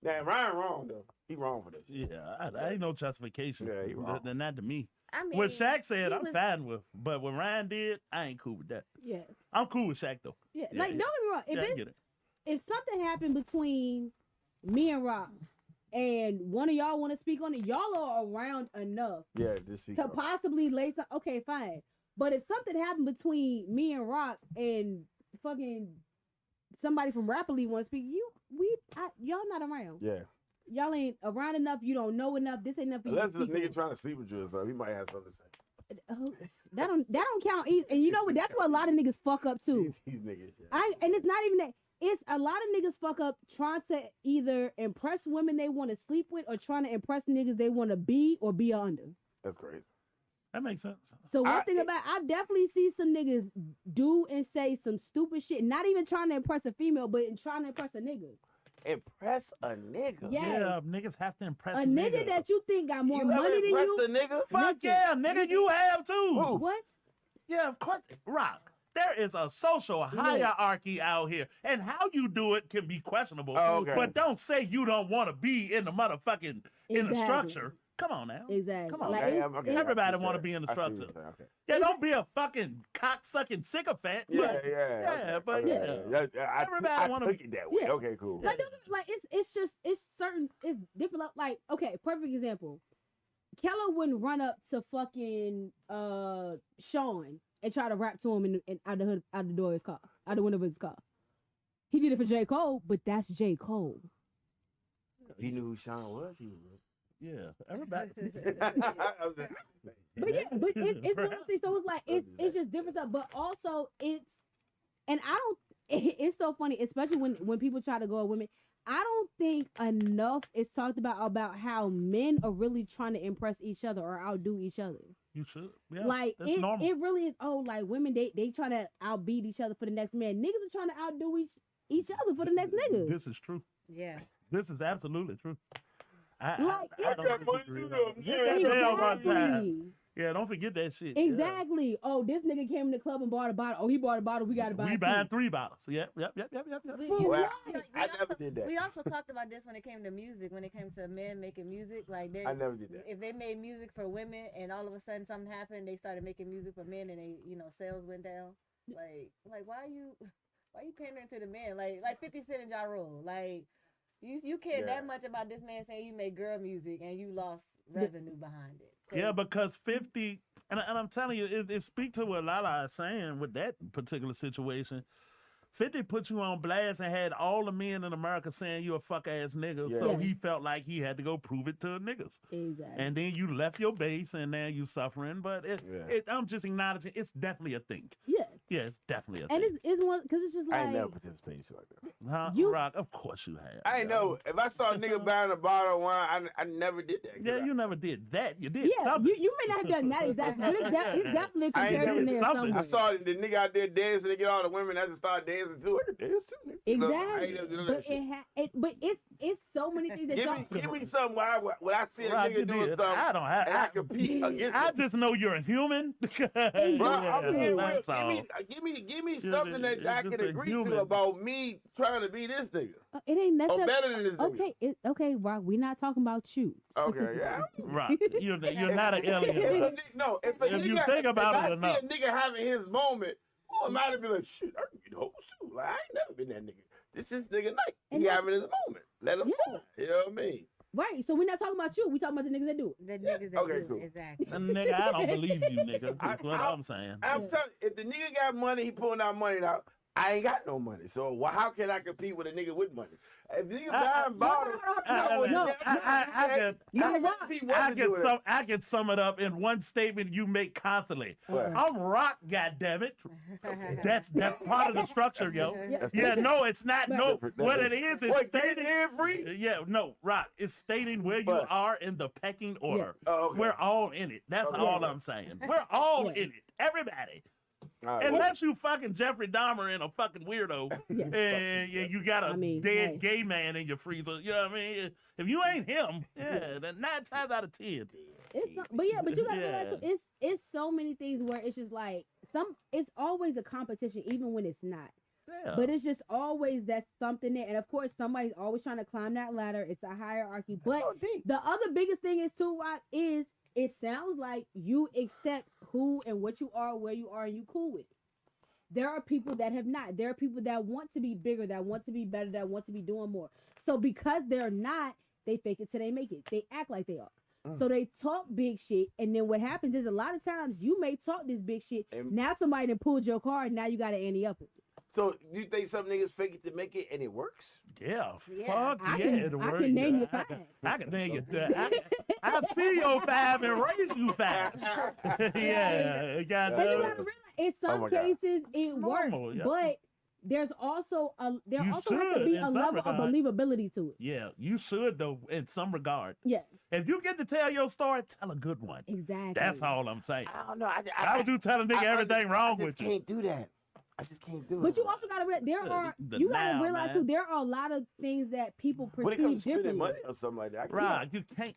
Now Ryan wrong though. He wrong for this. Yeah, I ain't no justification. Yeah, he wrong. Not to me. I mean, what Shaq said, I'm fine with. But what Ryan did, I ain't cool with that. Yeah. I'm cool with Shaq though. Yeah. Like don't get me wrong. If something happened between me and Rob, and one of y'all want to speak on it, y'all are around enough to possibly lay some. Okay, fine. But if something happened between me and Rock and fucking somebody from Rapidly want to speak, y'all not around. Yeah. Y'all ain't around enough. You don't know enough. This ain't enough. Unless the nigga trying to sleep with you or something, he might have something to say. That don't count either. And you know what? That's what a lot of niggas fuck up too. These niggas. And it's not even that. It's a lot of niggas fuck up trying to either impress women they want to sleep with or trying to impress niggas they want to be or be under. That's crazy. That makes sense. So I definitely see some niggas do and say some stupid shit. Not even trying to impress a female, but trying to impress a nigga. Impress a nigga. Yes. Yeah, niggas have to impress a nigga that you think got more money than you. The nigga? Fuck yeah, nigga, you have too. Who? What? Yeah, of course. Rock. There is a social hierarchy out here, and how you do it can be questionable. Oh, okay. But don't say you don't want to be in the motherfucking in the structure. Come on now. Exactly. Come on. Like, everybody want to be in the structure. Okay. Yeah, don't be a fucking cock-sucking sycophant. Yeah, but everybody want to take it that way. Yeah. Okay, cool. Like it's certain, it's different. Like, okay, perfect example. Keller wouldn't run up to fucking Sean and try to rap to him out the door of his car, out the window of his car. He did it for J. Cole, but that's J. Cole. He knew who Sean was. He was. Yeah, everybody. but it's one of the things. So it's like it's just different stuff. But also it's so funny, especially when people try to go at women. I don't think enough is talked about how men are really trying to impress each other or outdo each other. You should. Yeah, like it really is. Oh, like women they trying to outbeat each other for the next man. Niggas are trying to outdo each other for the next nigga. This is true. Yeah. This is absolutely true. I Yeah, don't forget that shit. Exactly. Yeah. Oh, this nigga came in the club and bought a bottle. Oh, he bought a bottle. We got to buy. We buying 3 bottles. Yep. I never did that. We also talked about this when it came to music. When it came to men making music, like I never did that. If they made music for women and all of a sudden something happened, they started making music for men and they, sales went down. Like why are you pandering to the men? Like 50 Cent and Ja Rule. Like you care that much about this man saying you made girl music and you lost revenue behind it. Yeah, because 50, and I'm telling you, it speaks to what Lala is saying with that particular situation. 50 put you on blast and had all the men in America saying you a fuck ass nigga. Yeah. So he felt like he had to go prove it to niggas. Exactly. And then you left your base and now you suffering. But I'm just acknowledging it's definitely a thing. Yeah. Yeah, it's definitely a thing. And it's one, because it's just like. I ain't never participated in shit like that. Huh? Rock, of course you have. I ain't know. If I saw a nigga buying a bottle of wine, I never did that. Yeah, you never did that. You did something. You may not have done that exactly. It's definitely a comparison there somewhere. I saw the nigga out there dancing to get all the women that just started dancing too. Exactly. But it's so many things that give me something when I see a nigga doing something I don't have, and I compete against I just know you're a human. Give me something that I can agree to about me trying to be this nigga. It ain't necessarily better than this nigga. Okay, Rock, we're not talking about you. Okay, yeah. Rock, you're not an alien. No, if you think about it enough. I see a nigga having his moment, who am I to be like, shit, I can get hoes too. Like, I ain't never been that nigga. This is nigga night. He having his moment. Let him shine. You know what I mean? Right, so we're not talking about you. We talking about the niggas that do it. The niggas that do cool. it, exactly. Nigga, I don't believe you, nigga. That's what I'm saying. I'm telling you, if the nigga got money, he pulling out money now. I ain't got no money, so how can I compete with a nigga with money? If nigga buying bottles, I can sum it up in one statement you make constantly. I'm Rock, goddammit. That's part of the structure, yo. Yeah, no, it's not. No, what it is stating. Yeah, no, Rock. It's stating where you are in the pecking order. We're all in it. That's all I'm saying. We're all in it. Everybody. Unless you fucking Jeffrey Dahmer and a fucking weirdo, and you got a dead gay man in your freezer. You know what I mean? If you ain't him, then 9 times out of 10. It's not, but you gotta realize it's so many things where it's just like it's always a competition, even when it's not. Yeah. But it's just always that something there, and of course somebody's always trying to climb that ladder. It's a hierarchy. But the other biggest thing is too, is it sounds like you accept who and what you are, where you are, and you cool with it. There are people that have not. There are people that want to be bigger, that want to be better, that want to be doing more. So because they're not, they fake it till they make it. They act like they are. So they talk big shit, and then what happens is a lot of times you may talk this big shit. Now somebody done pulled your card, now you got to ante up it. So do you think some niggas fake it to make it and it works? Yeah, fuck it works. I can name you 5. I can name you 5. I see your 5 and raise you 5. Yeah, but you gotta realize, in some cases it works, but there's also has to be a level of believability to it. Yeah, you should though in some regard. Yeah. If you get to tell your story, tell a good one. Exactly. That's all I'm saying. I don't know. How would you tell a nigga everything wrong with you? I can't do that. I just can't do it. But you also gotta realize too. There are a lot of things that people perceive differently. Money or something like that. You can't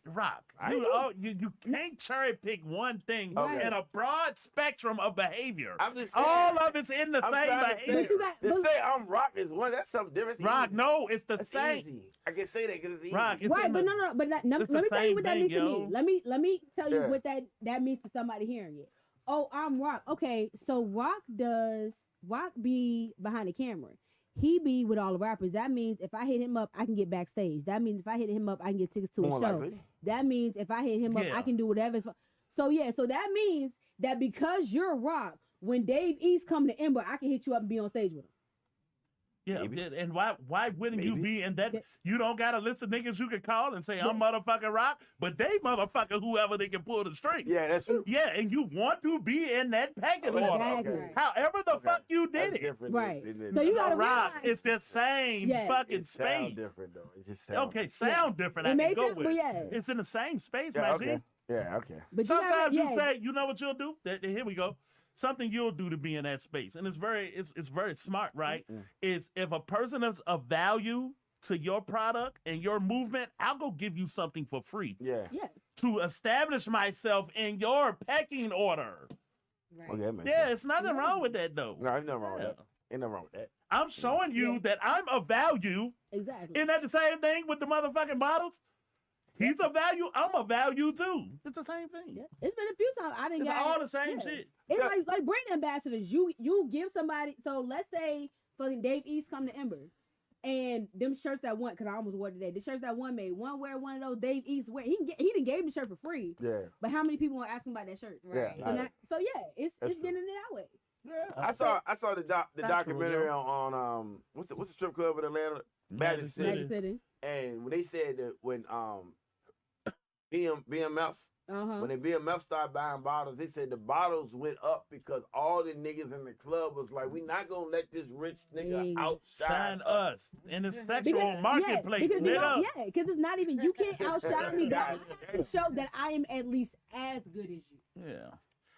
You can't cherry pick one thing in a broad spectrum of behavior. I'm just saying, all of it's in the same behavior. But say I'm Rock is one. That's something different. Rock, no, it's the same. Easy. I can say that because it's easy. Rock, right, but no. But let me tell you what that means to me. Let me tell you what that means to somebody hearing it. Oh, I'm Rock. Okay, so Rock be behind the camera. He be with all the rappers. That means if I hit him up, I can get backstage. That means if I hit him up, I can get tickets to a show. Likely. That means if I hit him up, I can do whatever. So that means that because you're Rock, when Dave East come to Ember, I can hit you up and be on stage with him. Yeah, and why wouldn't you be in that? You don't got a list of niggas you can call and say, I'm motherfucking Rock, but they motherfucking whoever they can pull the string. Yeah, that's true. Yeah, and you want to be in that pecking order. Okay. However the fuck you did that's it. Right. So you gotta Rock, it's the same fucking it space. Sound different though. It just sound sound different. I can go with it. It's in the same space, my G. Yeah, okay. But sometimes you say, you know what you'll do? Here we go. Something you'll do to be in that space, and it's very smart, right? Mm-hmm. Is if a person is of value to your product and your movement, I'll go give you something for free. Yeah. To establish myself in your pecking order. Right. Okay, that makes sense. It's nothing wrong with that though. No, ain't nothing wrong with that. Ain't nothing wrong with that. I'm showing you that I'm of value. Exactly. Isn't that the same thing with the motherfucking bottles? He's a value. I'm a value too. It's the same thing. Yeah. It's been a few times I didn't. It's all the same shit. It's like brand ambassadors. You give somebody. So let's say fucking Dave East come to Ember, and them shirts that one, because I almost wore today. The shirts that one made, one wear one of those Dave East wear. He didn't gave the shirt for free. Yeah. But how many people want to ask him about that shirt? Right. Yeah. It's been in that way. Yeah. I saw the documentary on what's the strip club in Atlanta? Magic City. And when they said that when BMF, when the BMF started buying bottles, they said the bottles went up because all the niggas in the club was like, we not gonna let this rich nigga outshine us in the sexual marketplace. Because it's not even, you can't outshine me, but I have to show that I am at least as good as you. Yeah.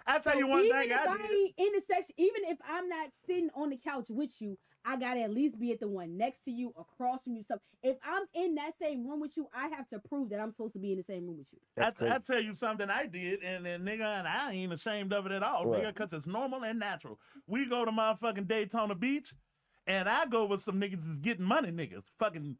I'll tell you one thing. Even if I ain't in the section, even if I'm not sitting on the couch with you, I gotta at least be at the one next to you, across from you. So if I'm in that same room with you, I have to prove that I'm supposed to be in the same room with you. I tell you something I did, and nigga, and I ain't ashamed of it at all, nigga, because it's normal and natural. We go to motherfucking Daytona Beach, and I go with some niggas that's getting money niggas. Fucking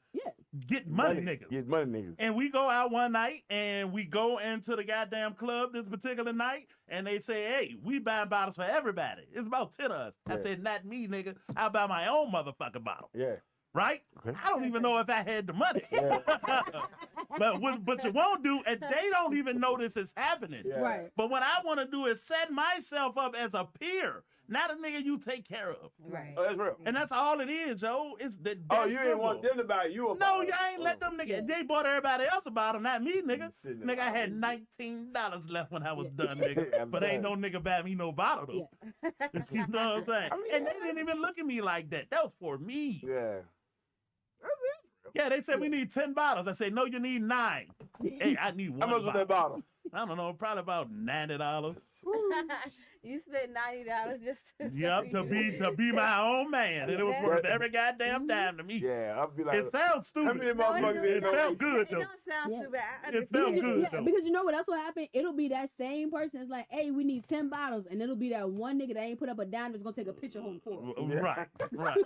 getting money niggas. Get money niggas. And we go out one night, and we go into the goddamn club this particular night, and they say, hey, we buying bottles for everybody. It's about 10 of us. Yeah. I said, not me, nigga. I buy my own motherfucking bottle. Yeah. Right? Okay. I don't even know if I had the money. Yeah. but you won't do, and they don't even know this is happening. Yeah. Right. But what I want to do is set myself up as a peer, not a nigga you take care of. Right. Oh, that's real. And that's all it is, yo. It's the you ain't want them to buy you a bottle. No, you ain't let them niggas. They bought everybody else a bottle, not me, nigga. Nigga, I had $19 left when I was done, nigga. But ain't no nigga buy me no bottle, though. You know what I'm saying? And they didn't even look at me like that. That was for me. Yeah. Yeah, they said we need 10 bottles. I said, no, you need 9. Hey, I need one. How much was that bottle? I don't know, probably about $90. You spent $90 just to be my own man, and it was worth every goddamn dime to me. Yeah, I'll be like, it sounds stupid. How many motherfuckers it felt good though. It don't sound stupid. It felt good though. Because you know what? That's what happened. It'll be that same person. It's like, hey, we need 10 bottles, and it'll be that one nigga that ain't put up a dime that's gonna take a picture home for it. Right.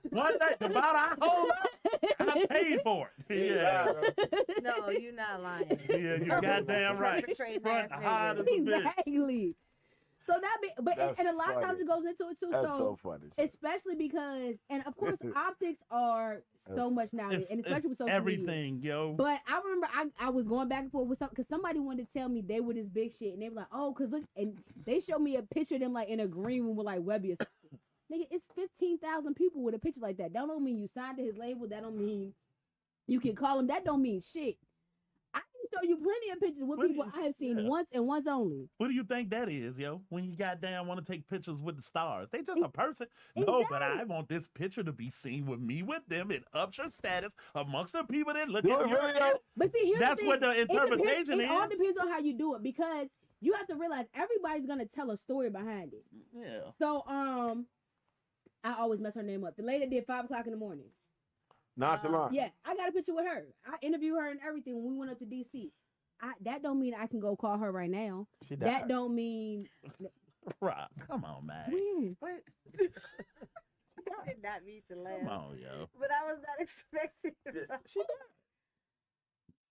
One night, the bottle I hold up, I paid for it. Yeah. No, you're not lying. Yeah, you goddamn right. Exactly. So and a lot of times it goes into it too. That's so funny. Especially because, and of course, optics are so much nowadays, and especially with social everything, media. Yo. But I remember I was going back and forth with something because somebody wanted to tell me they were this big shit, and they were like, oh, because look, and they showed me a picture of them like in a green room with like Webby or something. Nigga, it's 15,000 people with a picture like that. That don't mean you signed to his label. That don't mean you can call him. That don't mean shit. I can show you plenty of pictures with people I have seen once and once only. What do you think that is, yo? When you goddamn want to take pictures with the stars, they just a person. No, but I want this picture to be seen with me with them. It ups your status amongst the people that look at you. But see, that's what the interpretation is. It all depends on how you do it, because you have to realize everybody's gonna tell a story behind it. Yeah. So I always mess her name up. The lady that did 5 o'clock in the morning. Nonchalant. Yeah, I got a picture with her. I interviewed her and everything when we went up to DC. That don't mean I can go call her right now. She died. That don't mean. Rock, come on, man. When? I did not mean to laugh. Come on, yo. But I was not expecting. Yeah, she died.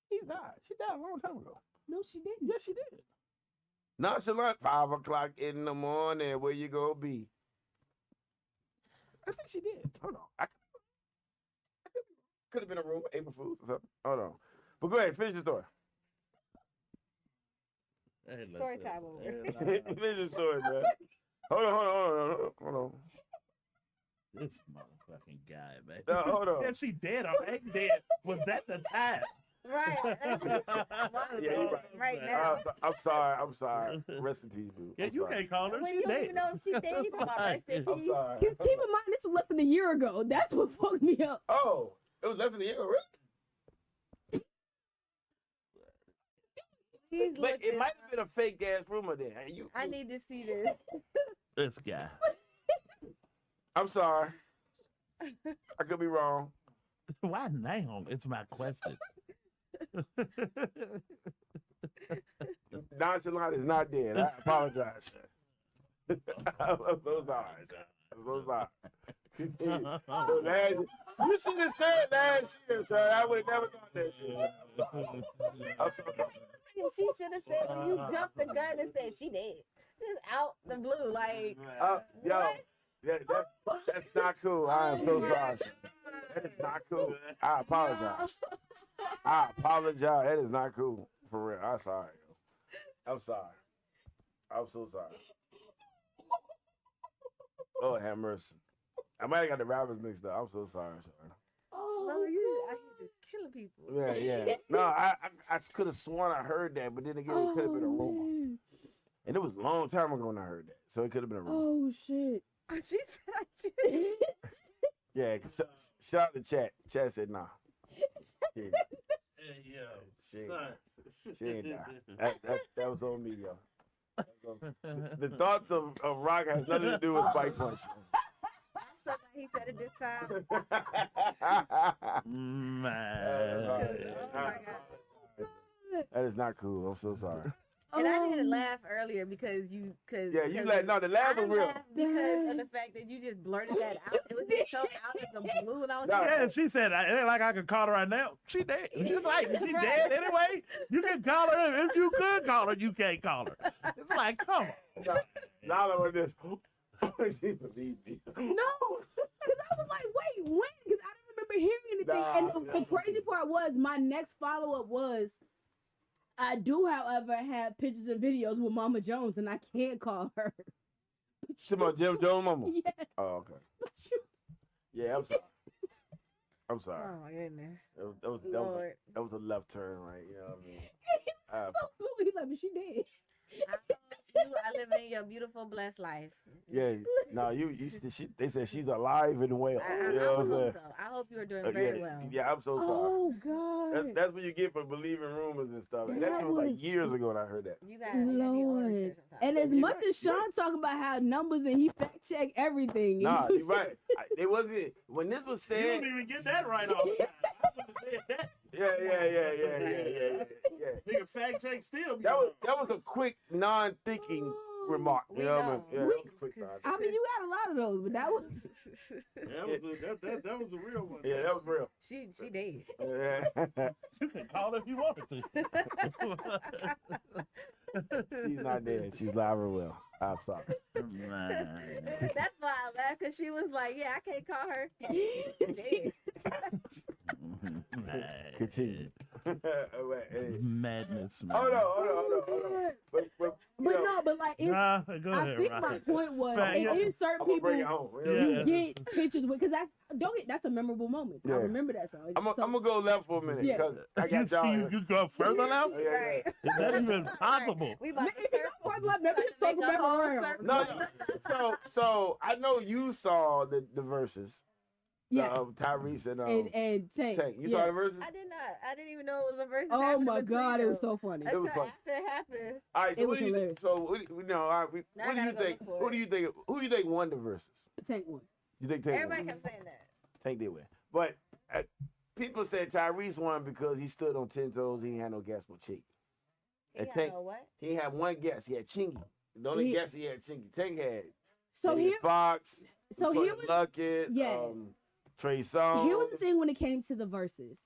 He's died. She died a long time ago. No, she didn't. Yes, she did. Nonchalant, 5 o'clock in the morning. Where you gonna be? I think she did. Hold on. I could have been a room, April Fools or something. Hold on. But go ahead, finish the story. Hey, Story time over. Finish the story, man. Hold on. This motherfucking guy, man. No, hold on. If she dead or ain't dead, was that the time? Right. Yeah, you're right now. I'm sorry. Rest in peace, dude. Yeah, you can't call her. When She you don't dead. even know if she dead, you talking about rest in I'm peace. sorry. Keep in mind, this was less than a year ago. That's what fucked me up. Oh, it was less than a year ago, really? But it might have been a fake ass rumor then. I need to see this. This guy. I'm sorry. I could be wrong. Why now? It's my question. Nonchalant is not dead. I apologize. I'm so sorry. I'm so sorry. So you should have said last year, sir. I would have never thought that shit. I'm so sorry. She should have said when you jumped the gun and said she dead. Just out the blue, like. Yo, what? that's not cool. I am so sorry. That is not cool. I apologize. That is not cool. For real. I'm sorry. I'm sorry. I'm so sorry. Oh, have mercy. I might have got the rappers mixed up. I'm so sorry. Oh, you out here just killing people. Yeah. No, I could have sworn I heard that, but then again, it could have been a rumor. Man. And it was a long time ago when I heard that. So it could have been a rumor. Oh, shit. She said, Yeah, shout out to Chat. Chat said nah. Hey, yo. She ain't die. That was on me, yo. The thoughts of Rock has nothing to do with Spike Punch. I'm so glad he said it this time. Man. Oh my God. That is not cool. I'm so sorry. And I didn't laugh earlier because you like, no, the laugh was real. Because of the fact that you just blurted that out. It was just so out of the blue, and I was Yeah, she said, it ain't like I could call her right now. She dead. She's like, she dead anyway. You can call her. If you could call her, you can't call her. It's like, come on. Now look at this. No, because I was like, wait, when? Because I didn't remember hearing anything. And the crazy part was, my next follow-up was, I do, however, have pictures and videos with Mama Jones, and I can't call her. To my Jim Jones mama? Yeah. Oh, okay. Yeah, I'm sorry. I'm sorry. oh my goodness. That was a left turn, right? You know what I mean? So smooth. He's like, but she did. I live in your beautiful, blessed life. Yeah. No, they said she's alive and well. I hope you are doing very well. Yeah, I'm so sorry. Oh, God. That's what you get for believing rumors and stuff. And that was like years ago when I heard that. You got Lord. And as much as Sean talking about how numbers and he fact check everything. Nah, you're right. It wasn't when this was said. You didn't even get that right off. I would have said that. Yeah. Nigga, fact check still. That was a quick, non-thinking remark. You know what I mean? Yeah, that was a quick I mean, you got a lot of those, but that was. That was a real one. Yeah, that was real. She did. Yeah. You can call if you wanted to. She's not dead. She's live and well. I'm sorry. Man. That's why I laughed, because she was like, yeah, I can't call her. Dead. Continue. Madness, man. Hold on. But like, it's, go ahead, I think my point was, it is certain people bring it home. you get pictures with, because that's a memorable moment. Yeah. I remember that song. I'm gonna go left for a minute because I got y'all. You go further now? Yeah. Is that even possible? We about to So I know you saw the verses. Yes. Tyrese and Tank. You saw the verses? I did not. I didn't even know it was a verse. Oh my God, it was so funny. It was funny. After it happened. All right, so what do you think? Who do you think? Who do you think won the verses? Tank won. You think Tank? Everybody kept saying that. Tank did win, but people said Tyrese won because he stood on 10 toes. He ain't had no guess but Chingy. He had no what? He had one guess. He had Chingy. The only guess he had Chingy. Tank had. So here, Fox. So here was Luckett, Trey Songz. Here was the thing when it came to the verses,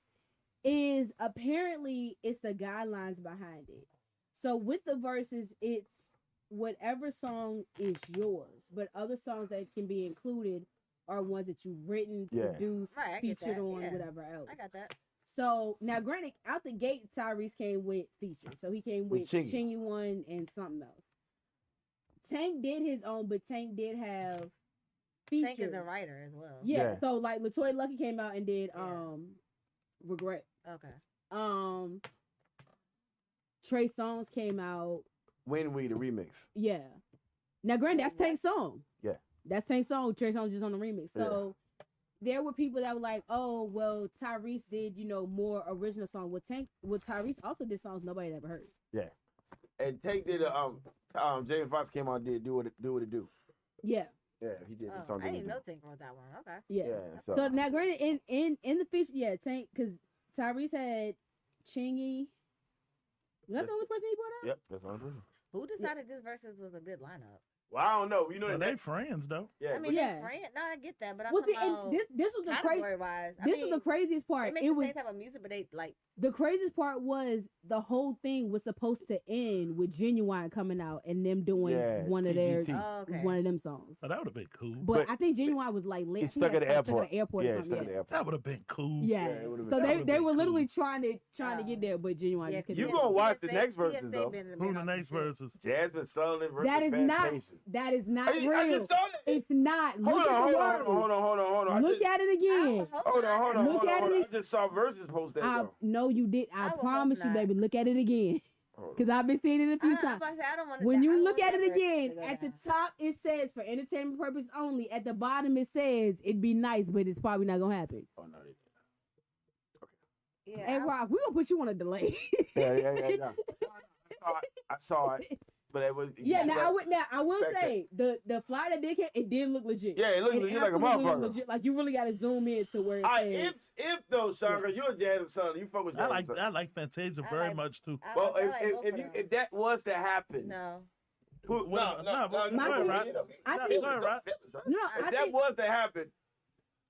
is apparently it's the guidelines behind it. So with the verses, it's whatever song is yours, but other songs that can be included are ones that you've written, produced, featured on, whatever else. I got that. So now, granted, out the gate, Tyrese came with features. So he came with Chingy one and something else. Tank did his own, but Tank did have features. Tank is a writer as well. Yeah. So like LaToya Luckett came out and did Regret. Okay. Trey Songz came out. When We the remix. Yeah. Now, granted, that's Tank's song. Yeah. That's Tank's song. Trey Songz just on the remix. So there were people that were like, "Oh, well, Tyrese did, more original songs." Tyrese also did songs nobody had ever heard. Yeah. And Tank did Jamie Foxx came out and did Do What It Do. Yeah. Yeah, he did the song. I didn't know Tank wrote that one. Okay. Yeah. So now, granted, in the feature, Tank, because Tyrese had Chingy. Was that the only person he brought out? Yep, that's the only person. Who decided this versus was a good lineup? Well, I don't know. They friends though. Yeah, I mean, they're friends. No, I get that, but I'm talking about this was the crazy. Was the craziest part. They make the same type of music, but they like. The craziest part was the whole thing was supposed to end with Genuine coming out and them doing one of their one of them songs. So that would have been cool. But I think Genuine was like late. He stuck at the airport. Yeah, stuck at the airport. That would have been cool. Yeah. So they were literally trying to get there, but Genuine. Yeah, you gonna watch the next verses though? Who the next verses? Jasmine Sullivan versus That is not real. It's not. Hold on. Look at it again. Hold on. Look at it. I just saw verses post that. No, you did. I promise you, baby. Look at it again. Because I've been seeing it a few times. When you look at it again, at the top it says for entertainment purpose only. At the bottom it says it'd be nice, but it's probably not gonna happen. Oh no, okay. Hey Rock, we gonna put you on a delay. Yeah. I saw it. But it was I will say the flyer that did it did look legit. Yeah, it looked legit like a motherfucker. Legit. Like you really gotta zoom in to where it says. If though, Shanga, you're a Jasmine Sullivan, you fuck with Jasmine. I like Fantasia very much too. Well, if that was to happen, if that was to happen,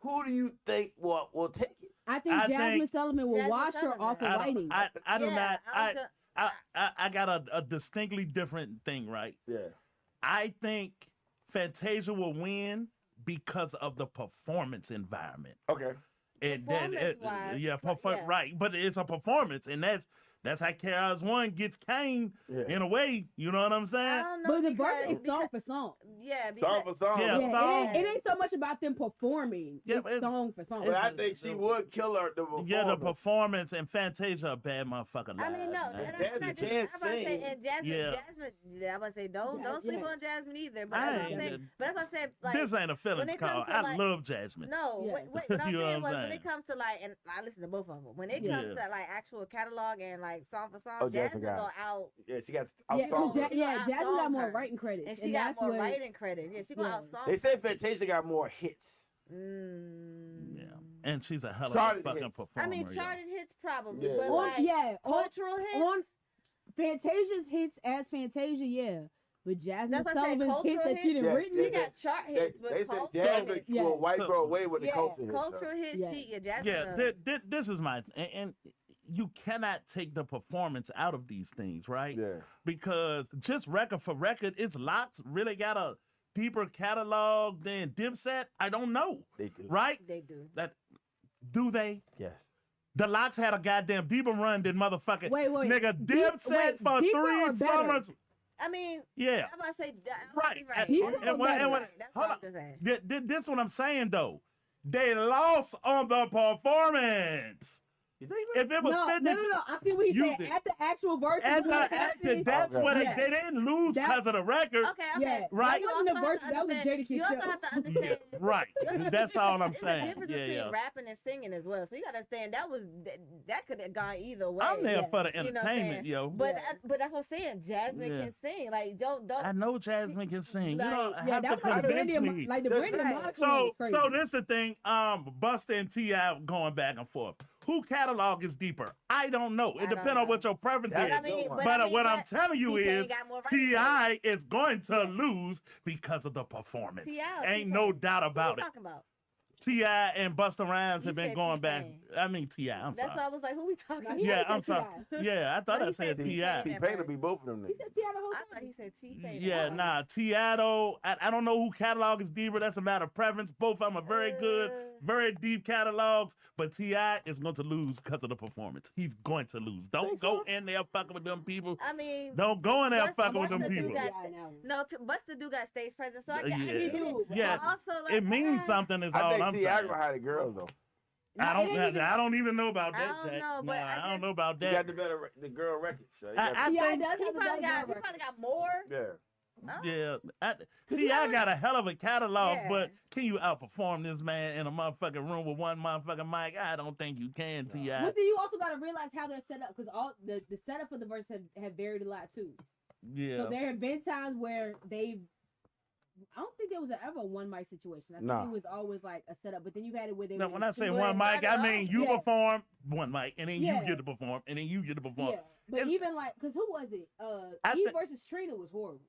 who do you think will take it? I think Jasmine Sullivan will wash her off of writing. I do not. I got a distinctly different thing, right? Yeah. I think Fantasia will win because of the performance environment. Okay. And right. But it's a performance, and that's how Chaos One gets Kane in a way. You know what I'm saying? I don't know, but the verse is song for song. Yeah, song for song. It ain't so much about them performing. It's song for song. But I think she would kill her. The performance. Yeah, the performance and Fantasia a bad motherfucker. I mean, no, Jasmine can't sing. Jasmine, I'm gonna say don't sleep on Jasmine either. But that's what I said. Like, this ain't a feelings call. I love Jasmine. No, what I'm saying was when it comes to like, and I listen to both of them. When it comes to like actual catalog and like song for song, Jasmine go out. Yeah, she got Jasmine got more writing credit, and she got more writing credit. Yeah, she go out song. They say Fantasia got more hits. Yeah, and she's a hell of a fucking performer. I mean, charted hits probably, but cultural hits. On Fantasia's hits as Fantasia, but Jasmine Sullivan's hits that she didn't written. She got chart hits, but they said Jasmine will wipe her away with the culture hits. Cultural hits, Jasmine. This is my and you cannot take the performance out of these things, right? Yeah. Because just record for record, it's Lots really got a deeper catalog than Dipset. I don't know. They do. Right? They do. Do they? Yes. The Lots had a goddamn deeper run than motherfucking nigga Dipset for 3 summers. I mean, yeah. I'm about to say right. That's what I'm saying. This is what I'm saying though. They lost on the performance. If it was 50, no. I see what he's saying. At the actual verse, that's what they didn't lose because of the records. Okay. Yeah, right. That wasn't the verse. That was Jadakiss show. You also have to understand. Right. That's all I'm There's saying. a difference between rapping and singing as well. So you gotta understand that could have gone either way. I'm there for the entertainment, yo. But that's what I'm saying. Jasmine can sing. Like don't. I know Jasmine can sing. You don't Yeah, have to convince me. Like the Brandon Mark So this the thing. Busta and T.I. going back and forth. Who catalog is deeper? I don't know. It depends on what your preference is. But what I'm telling you is T.I. is going to lose because of the performance. Ain't no doubt about it. T.I. and Busta Rhymes have been going back. I mean T.I. I'm sorry. That's why I was like, who we talking about? Yeah, I'm sorry. Yeah, I thought I said T.I. T-Pain will be both of them. He said T.I. the whole time. I thought he said T-Pain. Yeah, nah. T.I. though, I don't know who catalog is deeper. That's a matter of preference. Both of them are very good, very deep catalogs. But T.I. is going to lose because of the performance. He's going to lose. Don't go in there fucking with them people. I mean, don't go in there fucking with them people. No, Busta do got stage presence, so I yeah. Also, like, it means something. Is all I'm saying. I think T.I. gonna have the girls though. I don't even know about that, Jack. I don't know about that. He got the girl record. So he probably got more. Yeah. Oh. Yeah, T.I. got a hell of a catalog, but can you outperform this man in a motherfucking room with one motherfucking mic? I don't think you can, T.I. But then you also got to realize how they're set up, because all the setup of the verse have varied a lot too. Yeah. So there have been times where I don't think there was ever a one mic situation. I think it was always like a setup, but then you had it where they. No, when I say one mic, I mean you perform one mic, and then you get to perform, and then you get to perform. Yeah, but even like, because who was it? Eve versus Trina was horrible.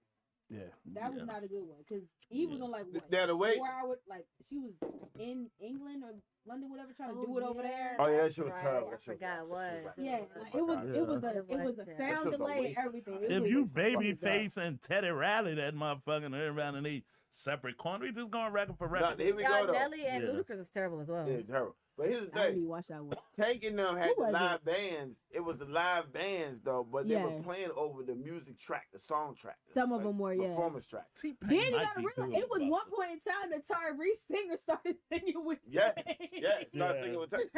Yeah, that was not a good one because Eve was on like what? The way 4 hours, like she was in England or London, whatever, trying to do it over there. Oh yeah, that shit was terrible. I forgot what. Yeah, it was a sound delay and everything. If you Babyface and Teddy Riley, that motherfucking everybody in the separate corner, we just going record for record. Here we go. Nelly and Ludacris is terrible as well. Yeah, terrible. But here's the thing. I didn't watch that one. Tank and them had the live bands. It was the live bands though, but they were playing over the music track, the song track. Some of them were, performance track. Then you gotta realize it was one point in time that Tyrese Singer started singing with. Started singing with Tank.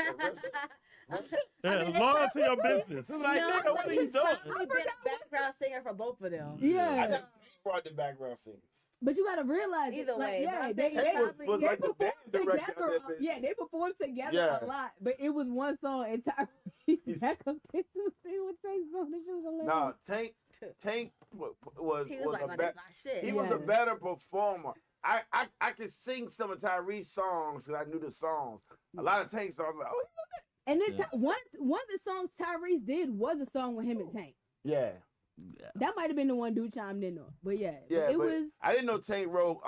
Loyal to your business. It's like, nigga, what are you doing? I've been a background singer for both of them. Yeah, I think he brought the background singers. But you gotta realize, either way, they performed together a lot. But it was one song, and Tyrese back up with Tank's on the shoes. No, Tank was a better performer. I could sing some of Tyrese's songs because I knew the songs. A lot of Tank songs, like, oh, you know that. And then one of the songs Tyrese did was a song with him and Tank. Yeah. That might have been the one dude chimed in on. But it was. I didn't know Tank wrote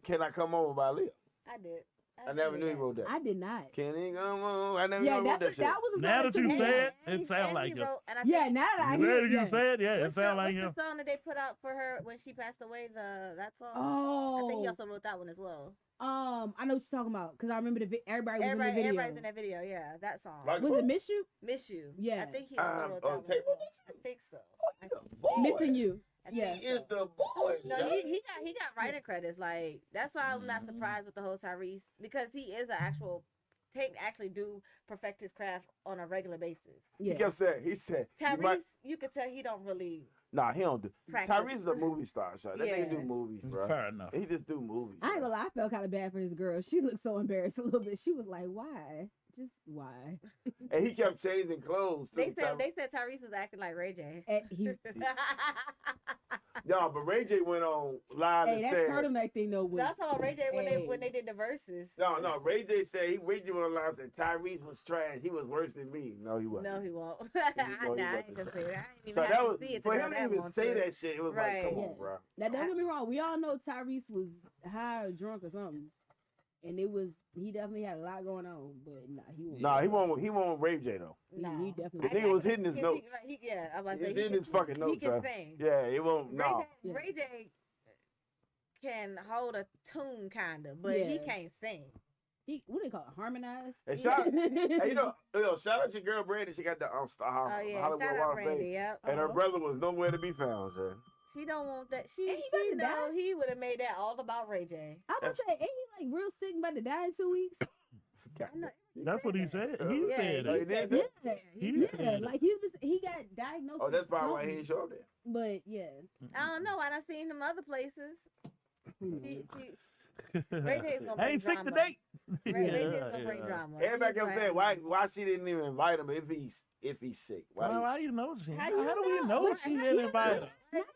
"Can I Come Over" by Leo. I did. I never knew he wrote that. I did not. Can he come on? I never wrote that shit. That was a now that you say it sounds like him. Now that I hear you say it, it sounds like him. What's the song that they put out for her when she passed away? That song. Oh. I think he also wrote that one as well. I know what you're talking about because I remember everybody was in the video. Everybody's in that video. Yeah, that song. Was it "Miss You"? "Miss You"? Yeah. I think he also wrote that one. I think so. Missing You. He is the boy. No, he got writing credits. Like that's why I'm not surprised with the whole Tyrese because he is an actual. Tank actually do perfect his craft on a regular basis. Yeah. He kept saying, Tyrese, you could tell he don't really. Nah, he don't do. Tyrese is a movie star, so that nigga do movies, bro. Fair enough. He just do movies. I ain't gonna lie, I felt kind of bad for this girl. She looked so embarrassed a little bit. She was like, "Why? Just why?" And he kept changing clothes. They said Tyrese was acting like Ray J. No, but Ray J went on live and said. That turtleneck thing though. That's how Ray J when they did the verses. No, Ray J said Ray J went on live and said Tyrese was trash. He was worse than me. No, he wasn't. No, he won't. I ain't gonna say that. So that was for him to even say that shit. It was like, come on, bro. Now don't get me wrong. We all know Tyrese was high or drunk or something. And he definitely had a lot going on, but he won't Ray J though. Nah, he definitely. The nigga was hitting his notes. I'm about to say he hitting his fucking notes. He can sing. Yeah, it won't. No. Ray J can hold a tune kinda, but he can't sing. What do they call it? Harmonize. And shout out your girl Brandy. She got the Hollywood Walk of Fame. And her brother was nowhere to be found, sir. She don't want that. She know he would have made that all about Ray J. I was say, ain't he like real sick, about to die in 2 weeks? That's what he said. He said it. Like he got diagnosed. Oh, that's probably why he ain't show up there. But yeah, I don't know. I done seen him other places. Ray J's gonna bring ain't sick drama. today. Ray J's gonna bring drama. Everybody kept saying why she didn't even invite him if he's sick. Why you know she? How do we know she didn't invite him?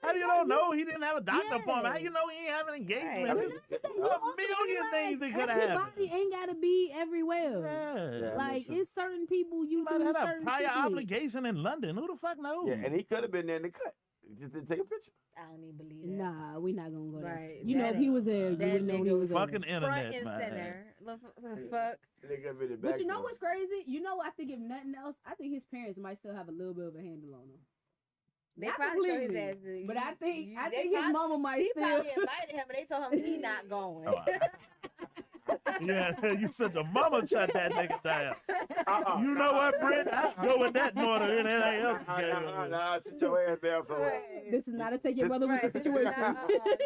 How do you don't know he didn't have a doctor appointment? How you know he ain't have an engagement? There's a million things that could have happened. Everybody ain't gotta be everywhere. Yeah. Like it's certain people you might have had certain a prior shit with. obligation in London. Who the fuck knows? Yeah, and he could have been there in the cut. Just to take a picture. I don't even believe that. Nah, we not gonna go there. Right. You know, if he was there, you would know he was there. Fucking internet, Front and man. center. Fuck. But you know what's crazy? You know, I think if nothing else, I think his parents might still have a little bit of a handle on him. They Not probably told his completely, ass. but I think his mama might She still. probably invited him, and they told him he not going. Yeah, you said the mama shut that nigga down. You know what, Britt? I go with that daughter and anything else. Nah, sit your ass down somewhere. This is not a take your brother with the situation.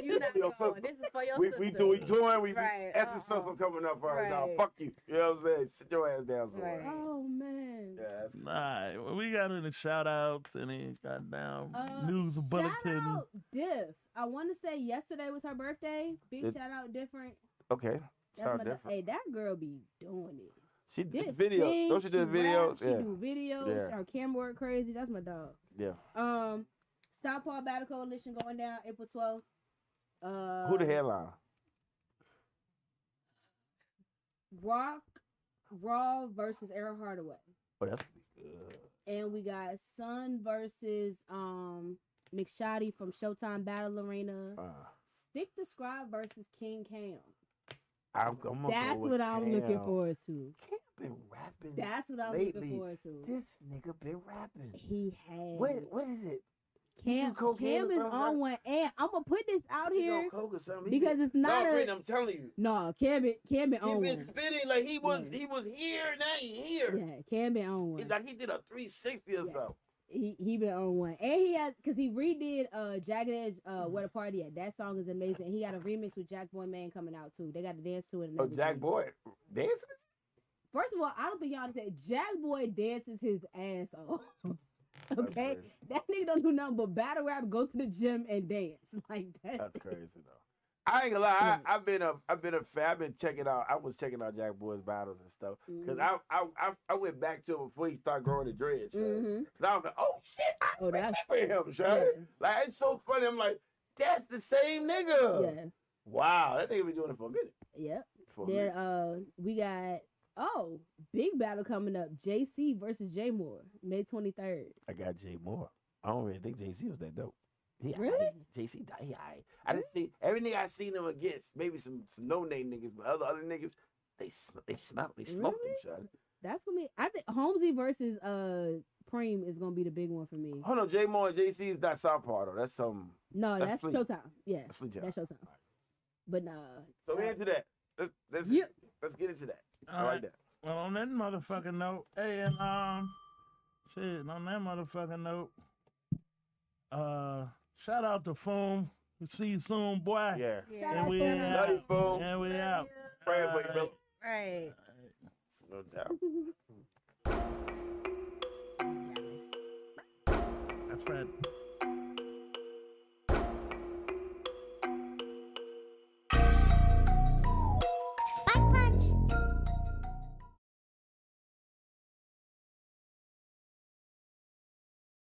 You not going. This is for your sister. We touring. We extra stuff coming up for us. Nah, fuck you. You know what I'm saying? Sit your ass down somewhere. Oh man. Yeah, nah, we got any shout outs, any goddamn news bulletin. Shout out Diff. I want to say yesterday was her birthday. Big shout out Different. Okay. Hey, that girl be doing it. She did videos. Don't she do videos? She do videos. Yeah. Her camera work crazy. That's my dog. Yeah. Southpaw Battle Coalition going down April 12th. Who the headliner? Raw versus Errol Hardaway. Oh, that's good. And we got Sun versus McShoddy from Showtime Battle Arena. Stick the Scribe versus King Cam. That's what I'm looking forward to. Cam been rapping. That's what I'm lately. looking forward to. This nigga been rapping. He has. What is it? Cam is on one, and I'm gonna put this out here because it's not I'm telling you. No, Cam been on one. He been spitting like he was here, now he here. Yeah, Cam been on one. Like he did a 360 or something. He been on one, and he has because he redid Jagged Edge Where the Party At. That song is amazing. And he got a remix with Jack Boy Man coming out too. They got to dance to it. And Jack Boy dancing? First of all, I don't think y'all understand. Jack Boy dances his ass off. Okay, that nigga don't do nothing but battle rap, go to the gym and dance like that. That's crazy though. I ain't gonna lie. I've been a fan. I've been checking out. I was checking out Jack Boy's battles and stuff because I went back to him before he started growing the dreads. Cause I was like, oh shit, I remember him, Sean. Like it's so funny. I'm like, that's the same nigga. Yeah. Wow, that nigga been doing it for a minute. Yep. Then we got big battle coming up. JC versus J Moore, May 23rd. I got J Moore. I don't really think JC was that dope. Really? JC died. I didn't think everything I seen him against, maybe some no name niggas, but other niggas, they smoked him, Sean. That's gonna be. I think Holmesy versus Preem is gonna be the big one for me. Hold on, J Moore and JC is not Southpaw though. That's some. No, that's Showtime. Yeah, that's Showtime. But nah. So we into that. Let's get into that. All right. Well, on that motherfucking note, hey, and shit, on that motherfucking note, shout out to Foom. See you soon, boy. Yeah. And we out. Love you, Foom. And we out. Praying for you, brother. Right. No doubt. That's right.